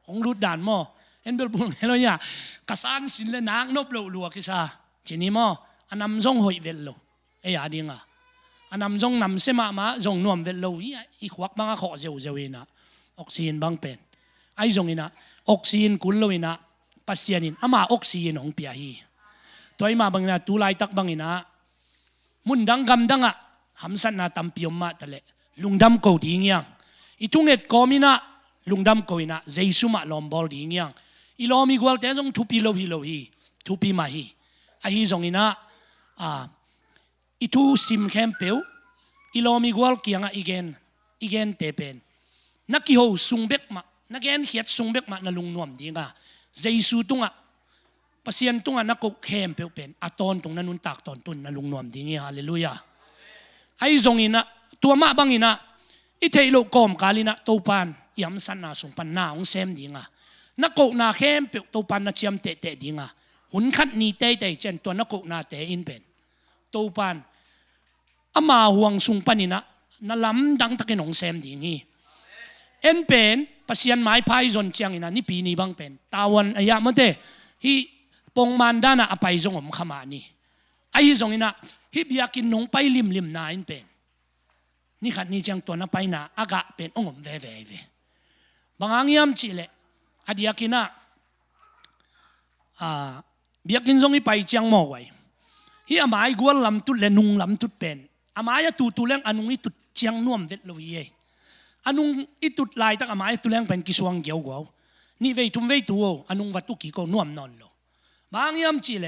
ong lut dan mo en bel bung helo ya kasan sin le nak nop lo lu ki sa chini mo anam zong hoi vet lo ยาดิงอันนำจงนำเสมาจงนวมเวลโลอีขวักบังขอเจ้าอินะออกซิเจนบังเป็นไอจงอินะออกซิเจนกุลโลอินะปัสยานินอามาออกซิเจนของเปียฮีตัวมาบังนะตูไลตักบังอินะมุนดังกำดังหำสันนาตัมพิยมมาทะเลลุงดำกูดีเงี้ยอีทุ่งเอ็ดกอมินะลุงดำกูอินะเจสุมาลอมบอลดีเงี้ยอีลอมีกวลแต่จงทุปีโลฮีทุปีมาฮีไอฮีจงอินะอีทูซิมแคมเปิลอีลอมีกวลเกียงอีเกนเตเป็นนักกิโฮซุงเบกมานักเกนเขียดซุงเบกมานั่ลุงนวมดีงาเจสุตุงปัสยันตุงนักกุแคมเปิลเป็นอัตอนตรงนั้นนุนตักตอนตุนนั่ลุงนวมดีงี้ฮาเลลูยาไอจงอินะตัวมาบังอินะอีเทโลกอมกาลินะตัวปานยำสันนาสุงปันนาองเซมดีงานักกุนาเข้มเปิลตัวปานนักเชียมเตะดีงาหุ่นขัดนีเตะเจนตัวนักกุนาเตะอินเป็นตัวปานอามาห่วงสุงปันินะนั่นล้ำดังตะกินองเซมดีงี้เอ็นเป็นปัสยันไม้พายจนเจียงอินะนี่ปีนี้บังเป็นตาวันอายะมันเตฮีปงมันด้านะอภัยจงอมขมานี่ไอ้จงอินะฮิบยากินนงไปลิมนาอินเป็นนี่ขัดนี่จังตัวนับไปนะอากาเป็นองค์เวบางอย่างยามจีเลอดียกินะเบียกินจงอีไปจังมอไว้ฮีอามาอีกวลลำตุเลนุงลำตุเป็นอามาอย่าตุเลี้ยงอนุงอีตุจังนวมเวทโลยีอนุงอีตุลายตั้งอามาอีตุเลี้ยงเป็นกิสวงเกี่ยวกับนี่เวทุมเวตัวอนุงวัตถุกิโกนวมนอนโลบางอย่างจีเล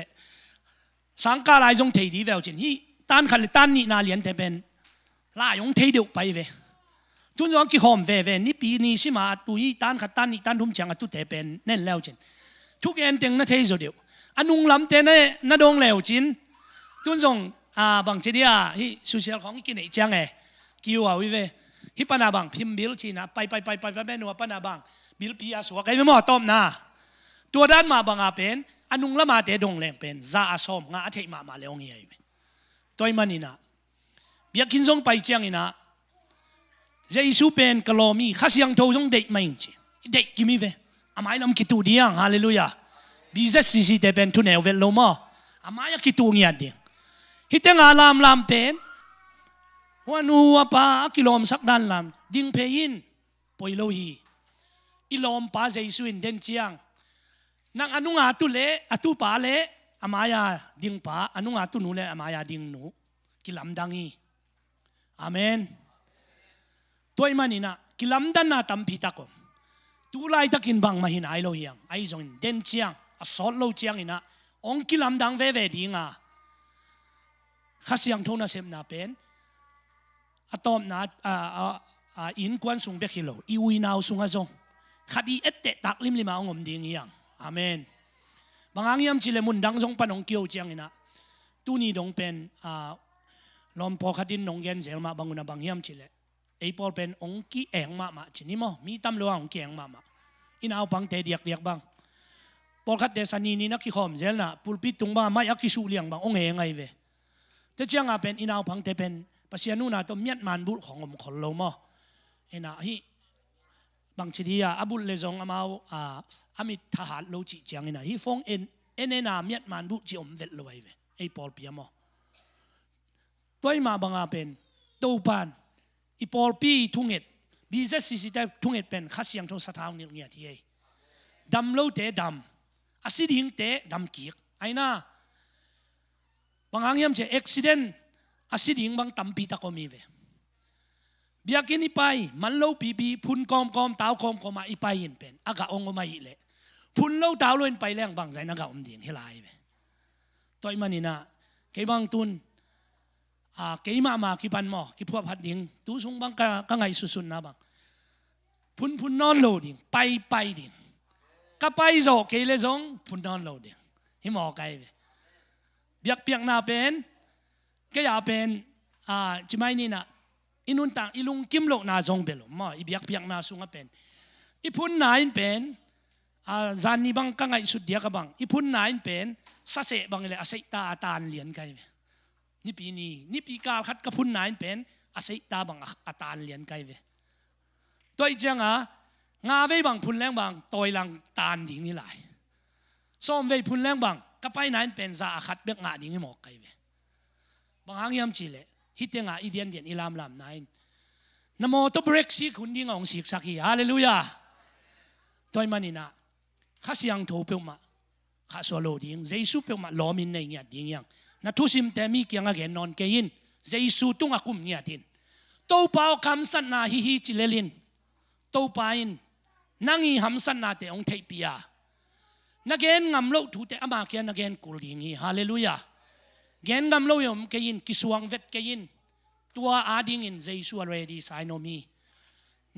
สังกาลายจงเทียดีเวลจินฮีตันขัดตันนี่นาเลียนเทเป็นลายงเทียเดียวไปเวจุนจงกิหอมเวนี่ปีนี้สิมาตุยตันขัดตันนี่ตันทุ่มจังตุเทเป็นเน่นแล้วจินทุกเอ็นเต็งนั่นเทียเดียวอนุงลำเทเน่นั่นดงแล้วจินจุนจงบางทีเดียฮีสุเชียลของกินไอจังกิววิเวฮีปนาบังพิมบิลจีนะไปแม่หนูปนาบังบิลพิยาสวกไอ้ไม่หมอต้มนะตัวด้านมาบังอาเป็นอนุงละมาเตดงแรงเป็นซาอาสมงาเทมาเลวงี้ไอ้ตัวมันนี่นะเบียกินจงไปจังนี่นะเจสุเป็นกลอมีข้าเสียงโทจงเด็กไม่จริงเด็กกิมิเวอามายังคิดตัวเดียงฮาเลลูยาบิเซสิเตเป็นทุนเอเวลโลมาอามายังคิดตัวเงี้ยเดียงฮิตเงาลามเป็นวันนัวป้ากิโลมสักด้านลามดิ้งเพยินปอยโลฮีอิลอมป้าเจสุอินเดนเจียงนังอนุงาตุเละอตุป้าเละอามายาดิ้งป้าอนุงาตุนูเละอามายาดิ้งนูกิลำดังอีอาเมนตัวมันนี่นะกิลำดันนาตัมพิตากมตุไลตะกินบังมาหินไอโลฮียงไอจงเดนเจียงอสอดโลเจียงนี่นะองกิลำดังเวดิ้งข้าเสียงโทน่าเสมนาเป็นอะตอมนาอินกวนสุงเบกิโลอีวินาวสุงอาจงขัดีเอตเตตักลิมลิมาองมดิ่งยังอาเมนบางอย่างยามจิเลมุนดังจงปนองเกียวเจียงนะตูนี่ดงเป็นลอมพอขัดินนงเย็นเซลมาบางอุณบางยามจิเลไอพอเป็นองกี้เองมาจินี่มั้งมีตำรวจองกี้เองมาอินเอาบังเตเดียกบังพอขัดเดสันนี่นักขี้ขอมเซลนะปุลปิตุงบ้าไม่อักขี้สูเลียงบังองเองไงเวแต่เจ้าเป็นอินเอาพังเตเป็นปัสยานุนาตัวเมียนมันบุของผมคนโลมอเอ็นะฮีบางทีที่อาบุลเลซงอามาอามิทหารโลจิจังเอ็นะฮีฟงเอ็นนาเมียนมันบุจิอมเด็ดลอยเวไอพอลเปียมอตัวมาบางอาเป็นตูปานอีพอลปีทุ่งเอ็ดบิเซสิสิได้ทุ่งเอ็ดเป็นข้าเสียงทงสะท้าวเนี่ยเงี้ยที่ไอดำโลเตดำอาศิดิงเตดำกีกไอน่าบางครั้งยังจะอุบิเหตุอาศิดิงบางตั้มปีตะก็มีเวเบียกินอีไปมันเล่าปีพุนกอมเต้าคอมมาอีไปยินเป็นอากาองก็มาอีเละพุนเล่าเต้าลอยไปแรงบางใจนักเอาดิ่งให้ลายเวตัวมันนี่นะเกี่ยบางตุนเกี่ยมากี่ปันหมอกี่พวกพัดดิ่งตู้สงบางก็ไงสุดๆนะบางพุนนอนโลดิ่งไปดิ่งก็ไปโจเกี่ยเลยจงพุนนอนโลดิ่งให้หมอไกลเวเบียกเปียกนาเป็นก็อย่าเป็นจิไม่นี่นะอินุนต่างอิลุงกิมโลนาจงเปล่ามั่อีเบียกเปียกนาสุงเป็นอีพุ่นนายเป็นจานนี้บางกังไงสุดเดียกับบังอีพุ่นนายเป็นสัเสบังเลยอาศัยตาตาเลียนกันนี่ปีกาลคัดกับพุ่นนายเป็นอาศัยตาบังอาตาเลียนกันตัวอีจังงาเวบังพุ่นแรงบังตัวหลังตาดิ่งนี่หลายส้มเวพุ่นแรงบังก็ไปนายเป็นซาขัดเบียกงาดิ่งให้หมอกกัน บางอย่างจีเลยฮิตยังอีเดียนเดียนอิลามลามนายนโมตัวเบรกซีคุณดิ้งองสิกสักฮีฮาเลลูยาตัวมันนี่นะข้าเสียงทูเปิลมาข้าสโลดิ้งเจสุเปิลมาล้อมินในเงี้ยดิ้งยังนัทุสิมแต่มีเกี่ยงอะไรนอนเกินเจสุตุงอากุมเงี้ยดินตัวเปล่าคำสันนาฮิจิเลลินตัวไปนั่งอีคำสันนาแต่องเทปียนักเกณฑ์งำโลถูแต่อามาเกียนนักเกณฑ์กุลดิ้งฮาเลลูยาเกณฑ์งำโลยมเกินกิสวงเวทเกินตัวอาดิ้งอินเจสุอะไรดีไซโนมี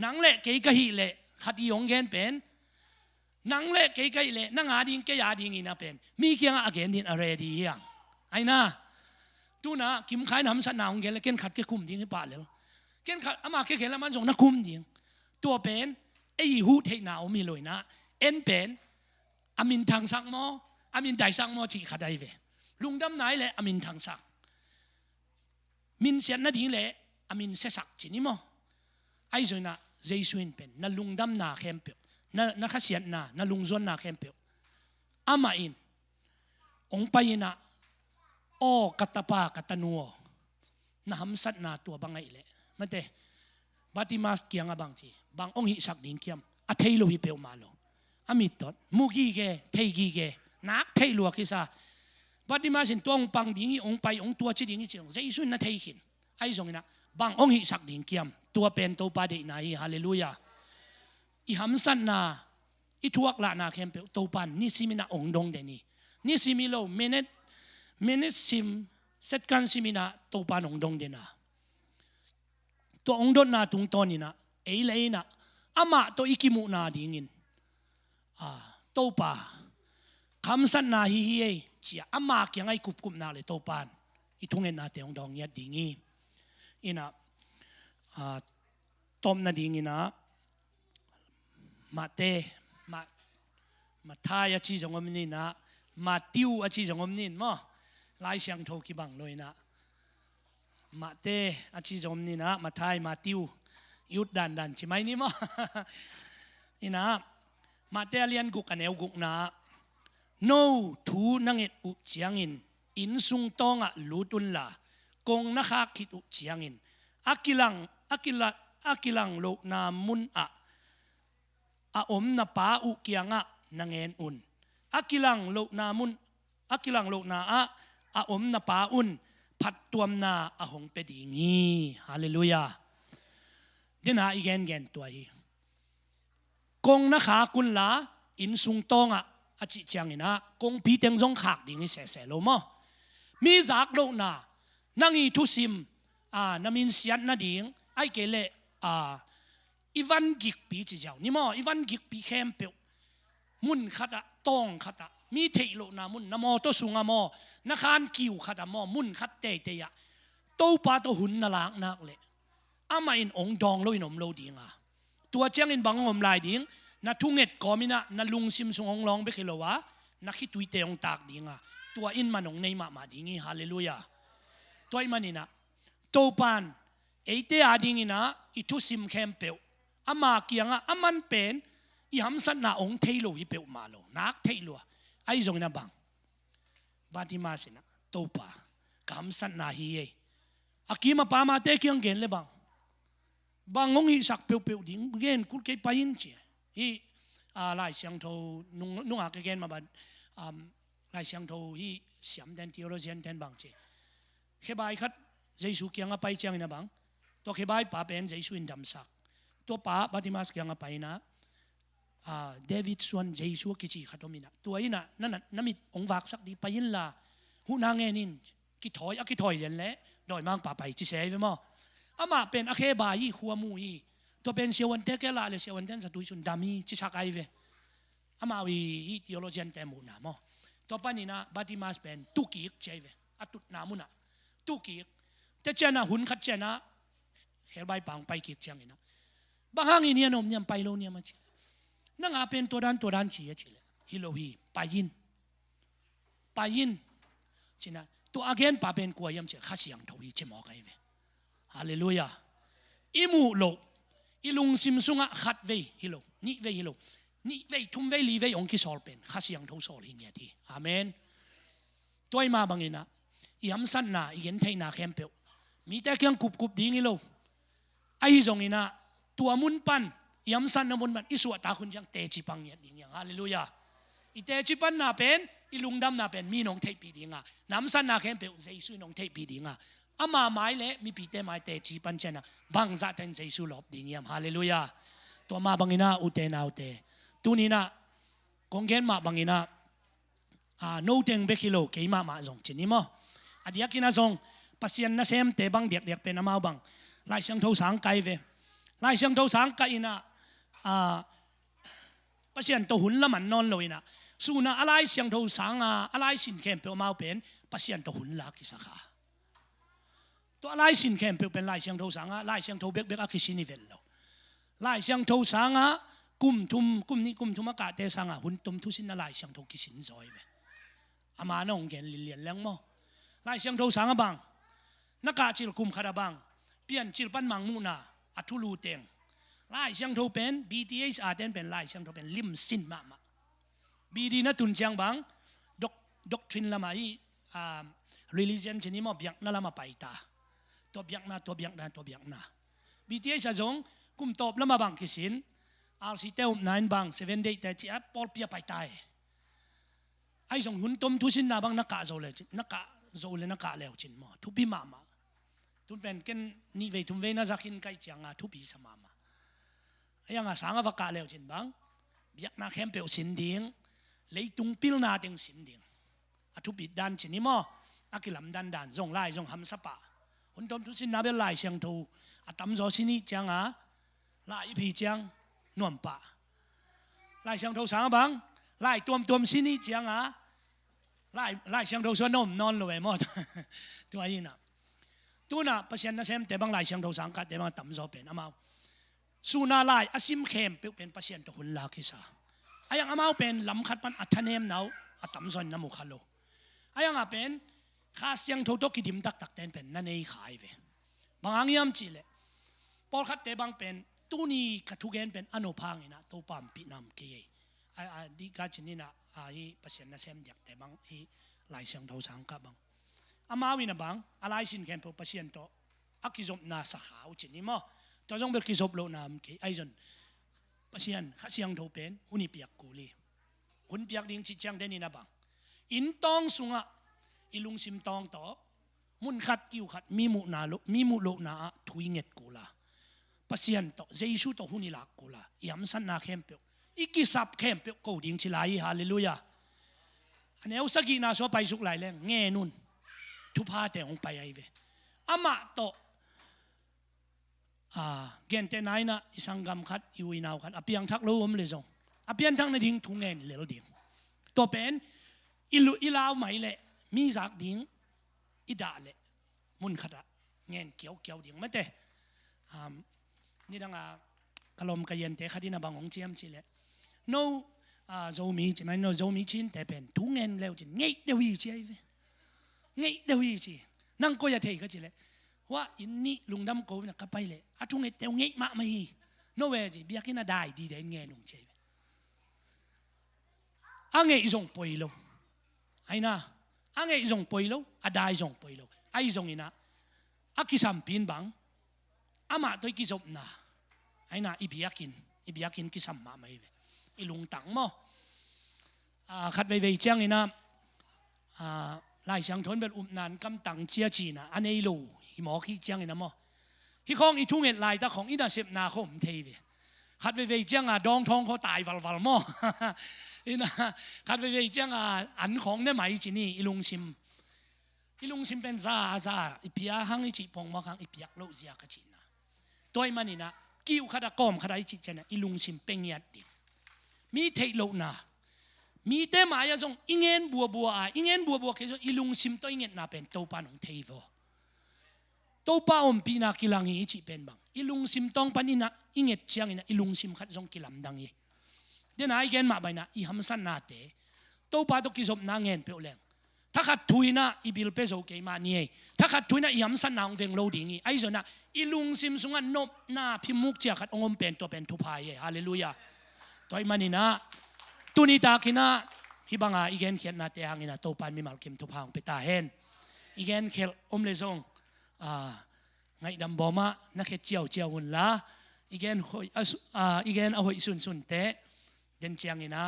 นังเละเกยกะฮิเละขัดยงเกณฑ์เป็นนังเละเกยกะฮิเละนังอาดิ้งเกยอาดิ้งอินะเป็นมีเกี่ยงอาเกณฑ์ดินอะไรดีอย่างไอ้น่ะดูนะกิมขายน้ำสันนาองเกณฑ์เลยเกณฑ์ขัดเกคุมดิ้งให้ป่าเลยเกณฑ์ขัดอามาเกณฑ์แล้วมันส่งนักคุมดิ้งตัวเป็นไอ้หูเทน่าอมีเลยนะเอ็นเป็นอามินทางสักมออามินได้สักมอจีขัดได้เวลุงดำไหนเลยอามินทางสักมินเสียนนาทีเลยอามินเสสักจีนี่มอไอ้ส่วนน่ะเจสุนเป็นนั่นลุงดำนาเข้มเปียวนั่นข้าเสียนน่ะนั่นลุงส่วนนาเข้มเปียวอามาอินองไปน่ะโอ้กัตตาปากัตตนัวน่ะหำสัตนาตัวบางไงเลยมันเตะบัติมาสเกียงอ่ะบางทีบางองค์หิสักดิ้งเขียมอาเทยโลหิเปียวมาโลอามิตอดมุกีเกเทยกีเกนักเทยลัวกิซาบัดนี้มาสินตัวองปังดิ้งองไปองตัวจิดิ้งจิงเจสุนนั่นเทยขินไอ้ส่งนะบางองหิสักดิ้งเกียมตัวเป็นตัวปาเดนายฮาเลลูยาอีหำสันนาอีทวกละนาเข้มเปียวตัวปันนี่สิมินาองดงเดนี่สิมิโลเมเนซิมเซตกันสิมินาตัวปันองดงเดนะตัวองดงนาตุงตอนี่นะเอเลยนะอามาตัวอิกิมุนาดิ้งินตัวปาคำสันนาฮิเอจีอามาเกี่ยงไอ้กุบนาเลยตัวปานอีทุ่งเงินนาเตียงดองเงียดิ้งอีนะต้มนาดิ้งอีนะมาเตมาทายอาชีจงอมนินนะมาติวอาชีจงอมนินมั้งลายเสียงโทกิบังเลยนะมาเตอาชีจงอมนินนะมาทายมาติวยุดดันใช่ไหมนี่มั้งอีนะมาเตเลียนกุกอันเอวกุกนะโนทูนังเอ็ดอุเจียงอินซุงตองะลูตุนละกงนักขิดอุเจียงอากิลังโลนามุนอาอมนาปาอุเกียงะนังเอ็นอุนอากิลังโลนามุนอากิลังโลนาอาอมนาปาอุนผัดตัวมนาอาหงเปดีงี้ฮาเลลูยาเดินหาอีกแกนตัวอีกงนักกุนละอินซุงตองะอาจิจังอินะกงพีเต็งจงขากดิ้งเสโลมอมีจากโลนานังอีทุสิมนามินเสียนนาดิ้งไอเกเลอีวันกิกปีจิเจ้านี่มออีวันกิกปีเข้มเปียวมุนขัดตองขัดมีเทโลนามุนนโมตัวสุงามอนักขานกิวขัดมอมุนขัดเตยตัวปาตัวหุ่นนาลากนักเลยอามาอินองดองโลอินอมโลดิ้งตัวเจ้าอินบังอมลายดิ้งนัทุ่งเอ็ดก็มีนัลุงซิมซุงองลองไปคิโลวะนักขิดตุยเตองตากดิ้งตัวอินมันองในมาดิ้งฮาเลลูยาตัวอิมันนี่นะตัวปันเอเตอาดิ้งนะอิทุซิมเข้มเปียวอามาเกียงอามันเป็นอีหำสันนาองเทโลฮิเปียวมาโลนักเทโลไอ้ส่งนะบังบาติมาสินะตัวปากำสันนาฮีเออากีมาปามาเตเกียงเกนเลยบังองฮิสักเปียวดิ้งเกนคุลเกยไปยินเจียฮีลายเสียงโทนุ่งอาเกนมาบัดลายเสียงโทฮีเสียมแทนที่เราเสียนแทนบังเจเคบายคัดเจสุเกียงไปเจียงนะบังตัวเคบายป้าเป็นเจสุอินดำสักตัวป้าปฏิมาสเกียงไปนะเดวิดส่วนเจสุกิจิขัดมินะตัวอินะนั่นมีองค์วักสักดีไปยินละหูนางเงินินกิถอยเรียนแล้วดอยมังป้าไปจิเสยไปมั้งอามาเป็นอาเคบายีขัวมูยีตัวเป็นเชวันเทกลาเลยเชวันเทนสตุยสุนดามีจิชักไอเวอามาวีทีโอโลเจียนเตมูนามอตัวปานินะบาติมาสเป็นตุกิกเจเวอตุนามุนะตุกิกแต่เจนะหุ่นขัดเจนะเขลใบปังไปกิกจังอินะบางอย่างนี้นมเนี่ยไปโลเนี่ยมาจินั่งอาเป็นตัวด้านจีเอจิเลฮิโลฮีไปยินจินะตัวอาเกนป้าเป็นกัวยมเจข้าเสียงทวีเจมอกไอเวฮาเลลูยาอิมูโลอีลุงซิมซุงะขัดเวฮิโลนี่เวฮิโลนี่เวทุ่มเวลีเวองคิสอลเป็นข้าเสียงทงสอลหินยาทีอาเมนตัวมาบางอินะ ยำสั้นน่ะอีกเห็นไทยน่ะเข้มเปียวมีแต่เกี่ยงกุบดีงี้โลไอ้ทรงนี้นะตัวมุนปันยำสั้นนะมุนปันอิสวตาคุณจังเตจิปังเนี่ยดิ่งอย่างฮาเลลูยาอีเตจิปันน่ะเป็นอีลุงดำน่ะเป็นมีน้องไทยปีดิ่งอ่ะน้ำสั้นน่ะเข้มเปียวเจสุน้องไทยปีดิ่งอ่ะอามาไม้เละมีปีเตไม้เตจิปันเจนะบังซาเตนเจสุลบดิ่งอย่างฮาเลลูยาตัวมาบังอินะอุเตนาอุเตตัวนี้นะกงเกนมาบังอินะโนเตงเบกิโลเกยมาจงจินี่มั้งอดียกินะจงปัสยันนะเซมเตบังเดียกเป็นอามาบังไล่เสียงโทสังไกเวไล่เสียงโทสังไกนะปัสยันตัวหุ่นละมันนอนเลยนะสูนะอะไรเสียงโทสังอะไรสินเข้มเปลมาเป็นปัสยันตัวหุ่นลักกิสักตัวอะไรสินเข้มเปลเป็นไล่เสียงโทสังไล่เสียงโทเบกอาคิสินิเวลแล้วไล่เสียงโทสังกุมทุมอากาศเตสังหุ่นตุมทุสินไล่เสียงโทกิสินซอยเวอามาน้องเกนเลียนแรงมั้งไล่เสียงโทสังบังนักการจิลกุมขดาบังเปลี่ยนจิลปันมังมูนาอัทุลูเตงไล่เสียงโทเป็น BTS อาเดนเป็นไล่เสียงโทเป็นลิมซินมาBD นะตุนเจียงบังด็อกทรินละมาอีreligion ชนิดมั่วเบียงนั่นละมาไปตาตัวเบียงนะBTS จะจงกุมตบละมาบังกิสินRC เต้า9บัง7 day แต่จีอัพปอลเปียไปตายไอ้ส่งหุ่นต้มทุสินนาบังนักกะโจเลยนักกะแล้วจินมั่วทุบีมาทุนเป็นกันนี่เวทุนเวน่าจะกินไก่จังทุบีสมาไอ้ยังสังวักกะแล้วจินบังเบียกนักเข้มเปียวสินดิ่งเลยตุงปิลนาเต็งสินดิ่งทุบีดันจินนี่มั่วนักกิลำดันส่งไล่ส่งหำสปะหุ่นต้มทุสินนาเบลไล่เสียงทูตั้มโจสินี่จังไล่พีจังนวมปะไล่เสียงทูสังบังไล่ตัวมสินี่จังไล่เสียงทูส่วนนอนเลยมั่วตัวนี้นะตัวน่ะเปอร์เซ็นต์นะเซมแต่บางไล่เสียงทูสังกัดแต่บางตั้มโจเป็นอามาสูนาไล่อาซิมเข้มเป็นเปอร์เซ็นต์ตัวหุ่นลาคิสาไอ้ยังอามาเป็นลำคัดปันอัฐเนมเอาตั้มโจน้ำมุขโลไอ้ยังเป็นข้าเสียงทูตกิดิมตักเต้นเป็นนั่นเองขายเวบางอย่างจีเลยพอคัดแต่บางเป็นตัวนี้กัทุกเงินเป็นอนุพังศ์นะตัวปั๊มปีนำเกย์ดีกัจจินะไอ้เปอร์เซ็นต์นะเซมเดียกแต่บางไอ้ไล่เสียงทูสังกัดบางอามาวินะบางอะไรสินเข้มเปอร์เซ็นต์ตัวอักกิจบนาสักขาวจินี่มั้งตัวจงเป็นกิจบโลนามเกย์ไอ้จนเปอร์เซ็นต์ข้าเสียงทูเป็นหุ่นเปียกกูลีหุ่นเปียกดิ้งจิตจังเดนี่นะบางอินตองสุงะอีลุงซิมตองต่อมุนขัดกิ้วขัดมีมุโลนาทุยเงียดกูละปัสยันต่อเจสุต่อหุ่นลักกูละยามสันนาเข้มเปียวอีกิสับเข้มเปียวกูดิ้งชิลายฮาเลลูยาอันนี้อุสกีนาชัวไปสุกไหลแรงเงนุนทุพาแต่องไปไอเวอามาต่อเกณฑ์แต่ไหนนะอิสังกัมขัดอิวินาวขัดอภิยังทักรู้ผมเลยจงอภิยังทักในดิ้งทุ่งเงินเหลือดิ้งตัวเป็นอิลาวไหมเลยมีสักดิ้งอิดาเลยมุนขัดเงินเกี่ยวดิ้งไม่แต่นี่ดังกลมกระเย็นแต่ขัดที่นาบังของเจียมชิเลยโน่โจมีใช่ไหมโน่โจมีชินแต่เป็นทุ่งเงินแล้วจิเงี้ยเดียวอีเจียเงี้ยเดียวอีจีนั่งก็จะเทก็จิเลยว่าอินนี่ลุงดำโกนะกับไปเลยทุ่งเงินเดียวเงี้ยมาไม่โน่เวจีเบียกินาได้ดีเด่นเงี้ยลุงเจียเงี้ยอีจงป่วยลงไอ้น่ะเงี้ยอีจงป่วยลงได้อีจงป่วยลงไอ้จงอีน่ะกิสัมพินบังอามาตัวกิจบน่ะไอ้น่ะอีเบียกินกิสัมมาไม่เวอีลุงตังมั้งขัดไปจังอีน่ะไล่เสียงทนเป็นนานกำตังเชียจีน่ะอันนี้รู้หมอขี้จังอีน่ะมั้งที่ของอีทุ่งเห็ดลายตาของอีน่ะเสพนาคมเทวีขัดไปจังดองทองเขาตายวัลมั้งอีน่ะขัดไปจังอันของเนี่ยหมายจีนี่อีลุงซิมเป็นซาอีเปียหังอีจีพงมาหังอีเปียกโลเซียกจีน่ะตัวมันนี่นะกิ้วขัดก้อมขัดอีจีเจน่ะอีลุงซิมเป็นยัดดิมีเทโลน่ะมีแต่หมายจงอิงเงินบัวคืออีลุงซิมตัวอิงเงินน่ะเป็นตัวปานของเทวะตัวป้าอมปีนักกิลังอีจีเป็นบังอีลุงซิมต้องปานินะอิงเงินเชียงอีนะอีลุงซิมขัดจงกิลัมดังยี่เดี๋ยวนั้นอีเงินมาไปนะอีฮัมสันนาเตตัวป้าตัวกิจบนางเงินเปล่าแรงถ้าขัดทุยนะอีบิลเปโซเกมานี่ถ้าขัดทุยนะอีฮัมสันนางเวงโลดิ้งอีไอ้ส่วนนะอีลุงซิมสุงานนบนาพิมุกเจ้าขัดองค์เป็นตัวเป็นทุพายฮาเลลูยาตัวมันนี่นะตัวนี้ตากินะฮิบังอีเกนเขียนนาเตหังอินะตัวปานมีมาลคิมทุพางไปตาเห็น อีแกนเคลอมเลซงไงดำบอมะนักเจียวหุ่นละอีแกนอีแกนเอาหอยสุนเตะเดินเจียงอินะ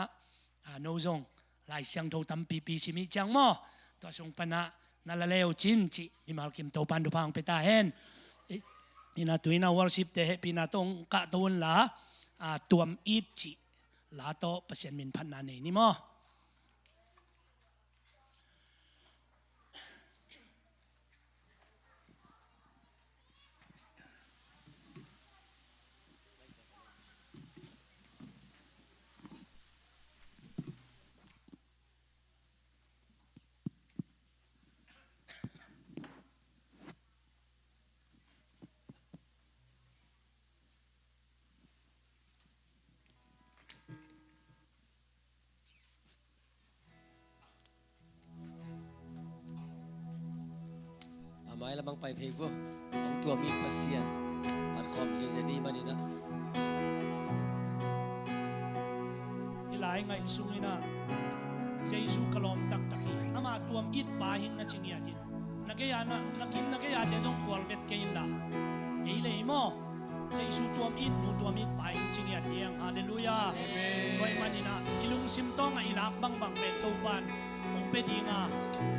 โนซงลายเสียงโทตั้มปีสิมิจังมอตัวทรงปนะนั่นละเลวจินจิมีมาคิมโตปันดูพังไปตาเห็นนี่นะตัวนี้นะวอร์ชิปเตะปีนะตรงกะตุนละตัวมอีจิลาโตเปอร์เซ็นต์มินพันนานี่มอไม้ละบังไปเพกวของตัวมีประเสียนปัดคอมจะดีมาดีนะที่หลายไงสุนีนะเจสุกลอมตักตะกี้อามาตัวมิดปาหิงนะจิงยาจินนักยานะนักหินนักยาเดจงควอลเวตเกินละเฮ้ยเลยมั้งเจสุตัวมิดนูตัวมิดปาหิงจิงยาเดียงฮาเลลูยาไว้มานี่นะอิลุงซิมตองอิลักบังเป็นตัวปันองเป็ดีงา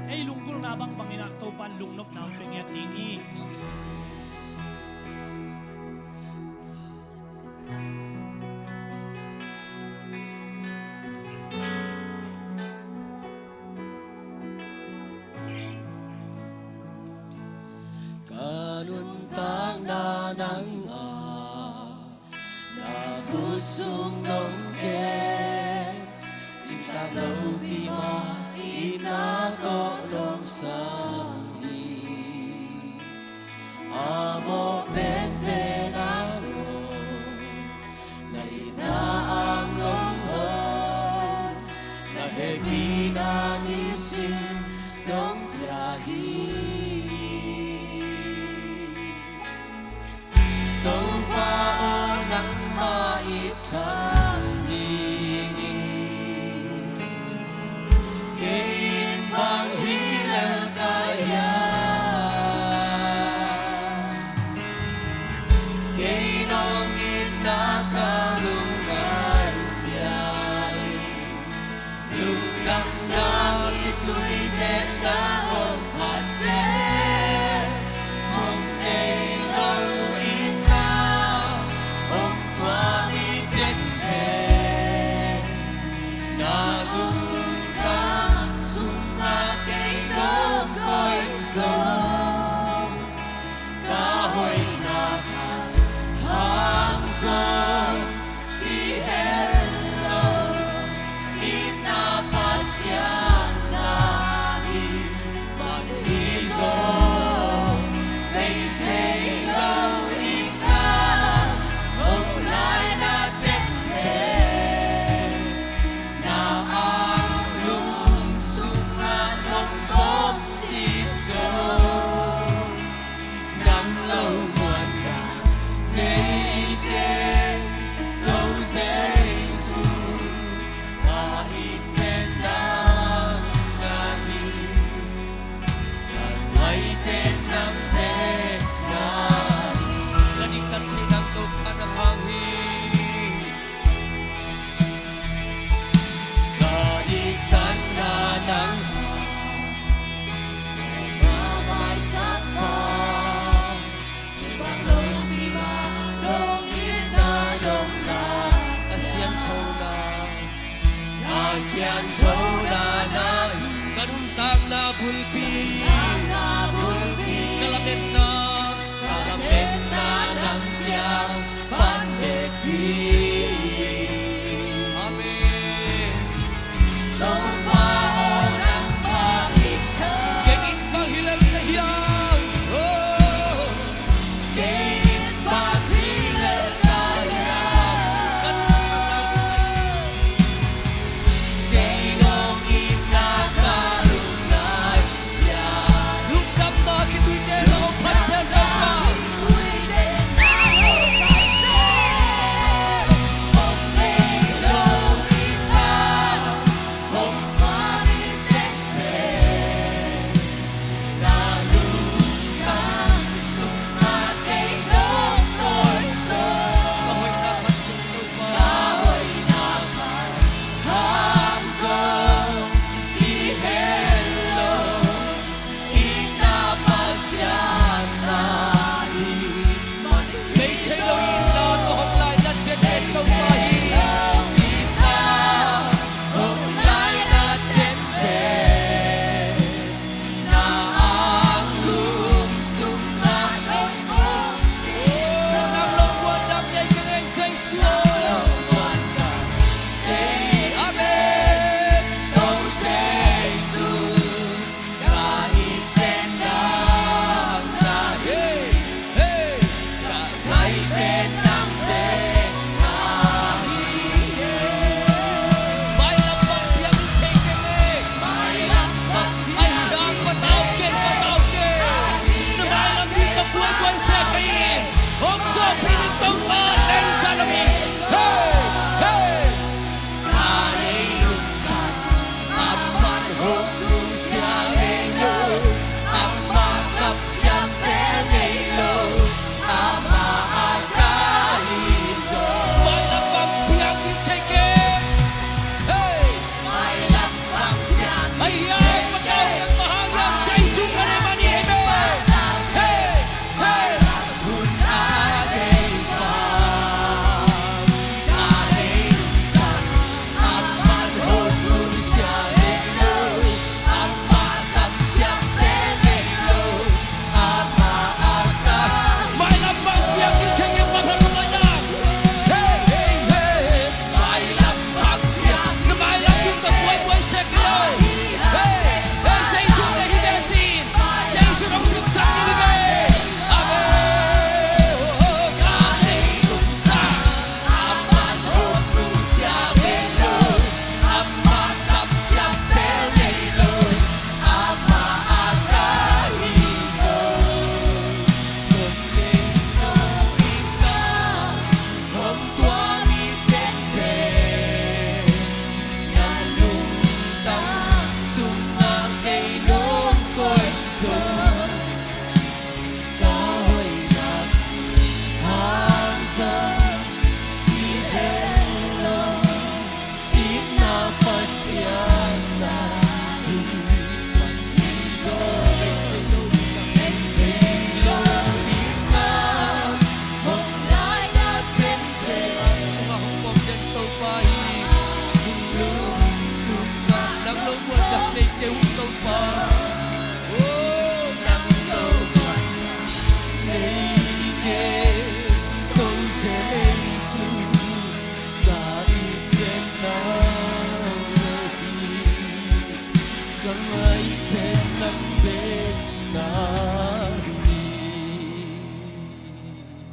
ไอ้ลุงกุลนาบังอินะตัวปันลุงนกนางเป็นเงี้ยดีงี้sung nong ke chim ta lâu pi ma ina ko long sang hi amo ben de na ro na ina ang long ho na he pi na ni sin dong pya hi dong pa o nang ma tham đi kinh bằng hi lel kaya kinh nong in na ka lung ngai xiai lung cam na ki tui ten na ong phat se mong nei lo in na ong tua so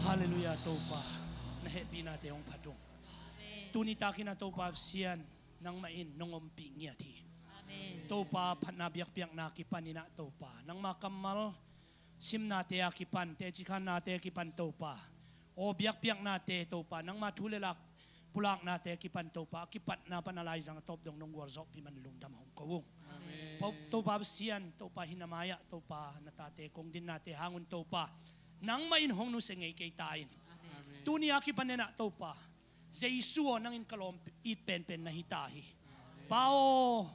Hallelujah topa na happy natin ang padong. Tunitakin na topa siyan nang main nongompi niya ti. Topa panabiyak-biyak na kipan nina topa nang makamal sim nate akipan tejikan nate akipan topa o biyak-biyak nate topa nang matulilak pulak nate akipan topa akipat na panalay sang top dong nong warzok piman lungdam hong kawong. Topa siyan topa hinamaya topa natate kung din nate hangun topa nang mainhong no sengay kay tain. Tuni akipan nina topa Jesuo nang in kalom it pen na hitahi. Pao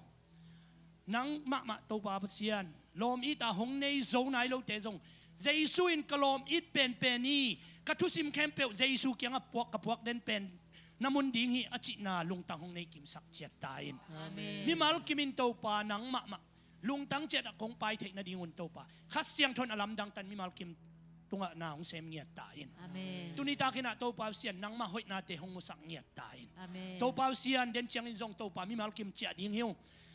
nang mama topa siyan lom ita hong nei zo nai lo te zong Jesu in kalom it pen ni katusim kempel Jesu kyang kapuak den pen namun dingi achi na lungtang hong nei kim sak chet tain. Ni mal kimin topa nang mama lungtang chet akong pai thek na dingun topa khas siang thon alam dang tan mi mal kim tunga na hong sem ngiat tain. Tunita kina topa siyan nang mahoy nate hong musak ngiat tain. Topa siyan den chiang in zong topa mi mal kim chia ding hiu.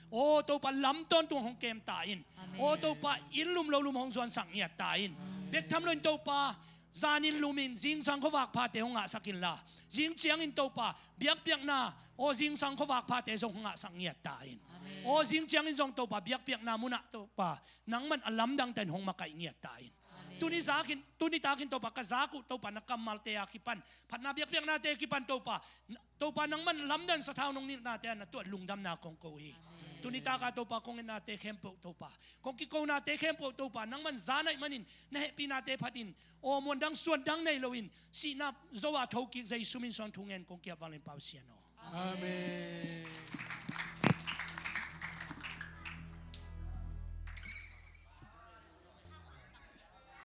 O topa lam ton tung hong kem tain. O topa inlum lo lum hong zuan sang ngiat tain. Bek tham loin topa zanin lumin jing sang ko wak pa te hong nga sakin la. Jing chiang in topa biak biak na o jing sang ko wak pa te zong nga sang ngiat tain. O jing chiang in zong topa biak biak na muna topa nang man alam dang tan hong makai ngiat tain. Tunitakin topa kazaku topa nakamal te akipan patnabiak-biak na te akipan topa nang man lamdan sa tao nung natin na tuwa lungdam na kong kohi. Tunitaka topa kung nate kempo topa kung kikaw nate kempo topa nang man zanay manin na happy nate patin o mondang suandang na ilawin sinap zowa tokik zay sumin son tungen kung kia valin pausiano. Amen.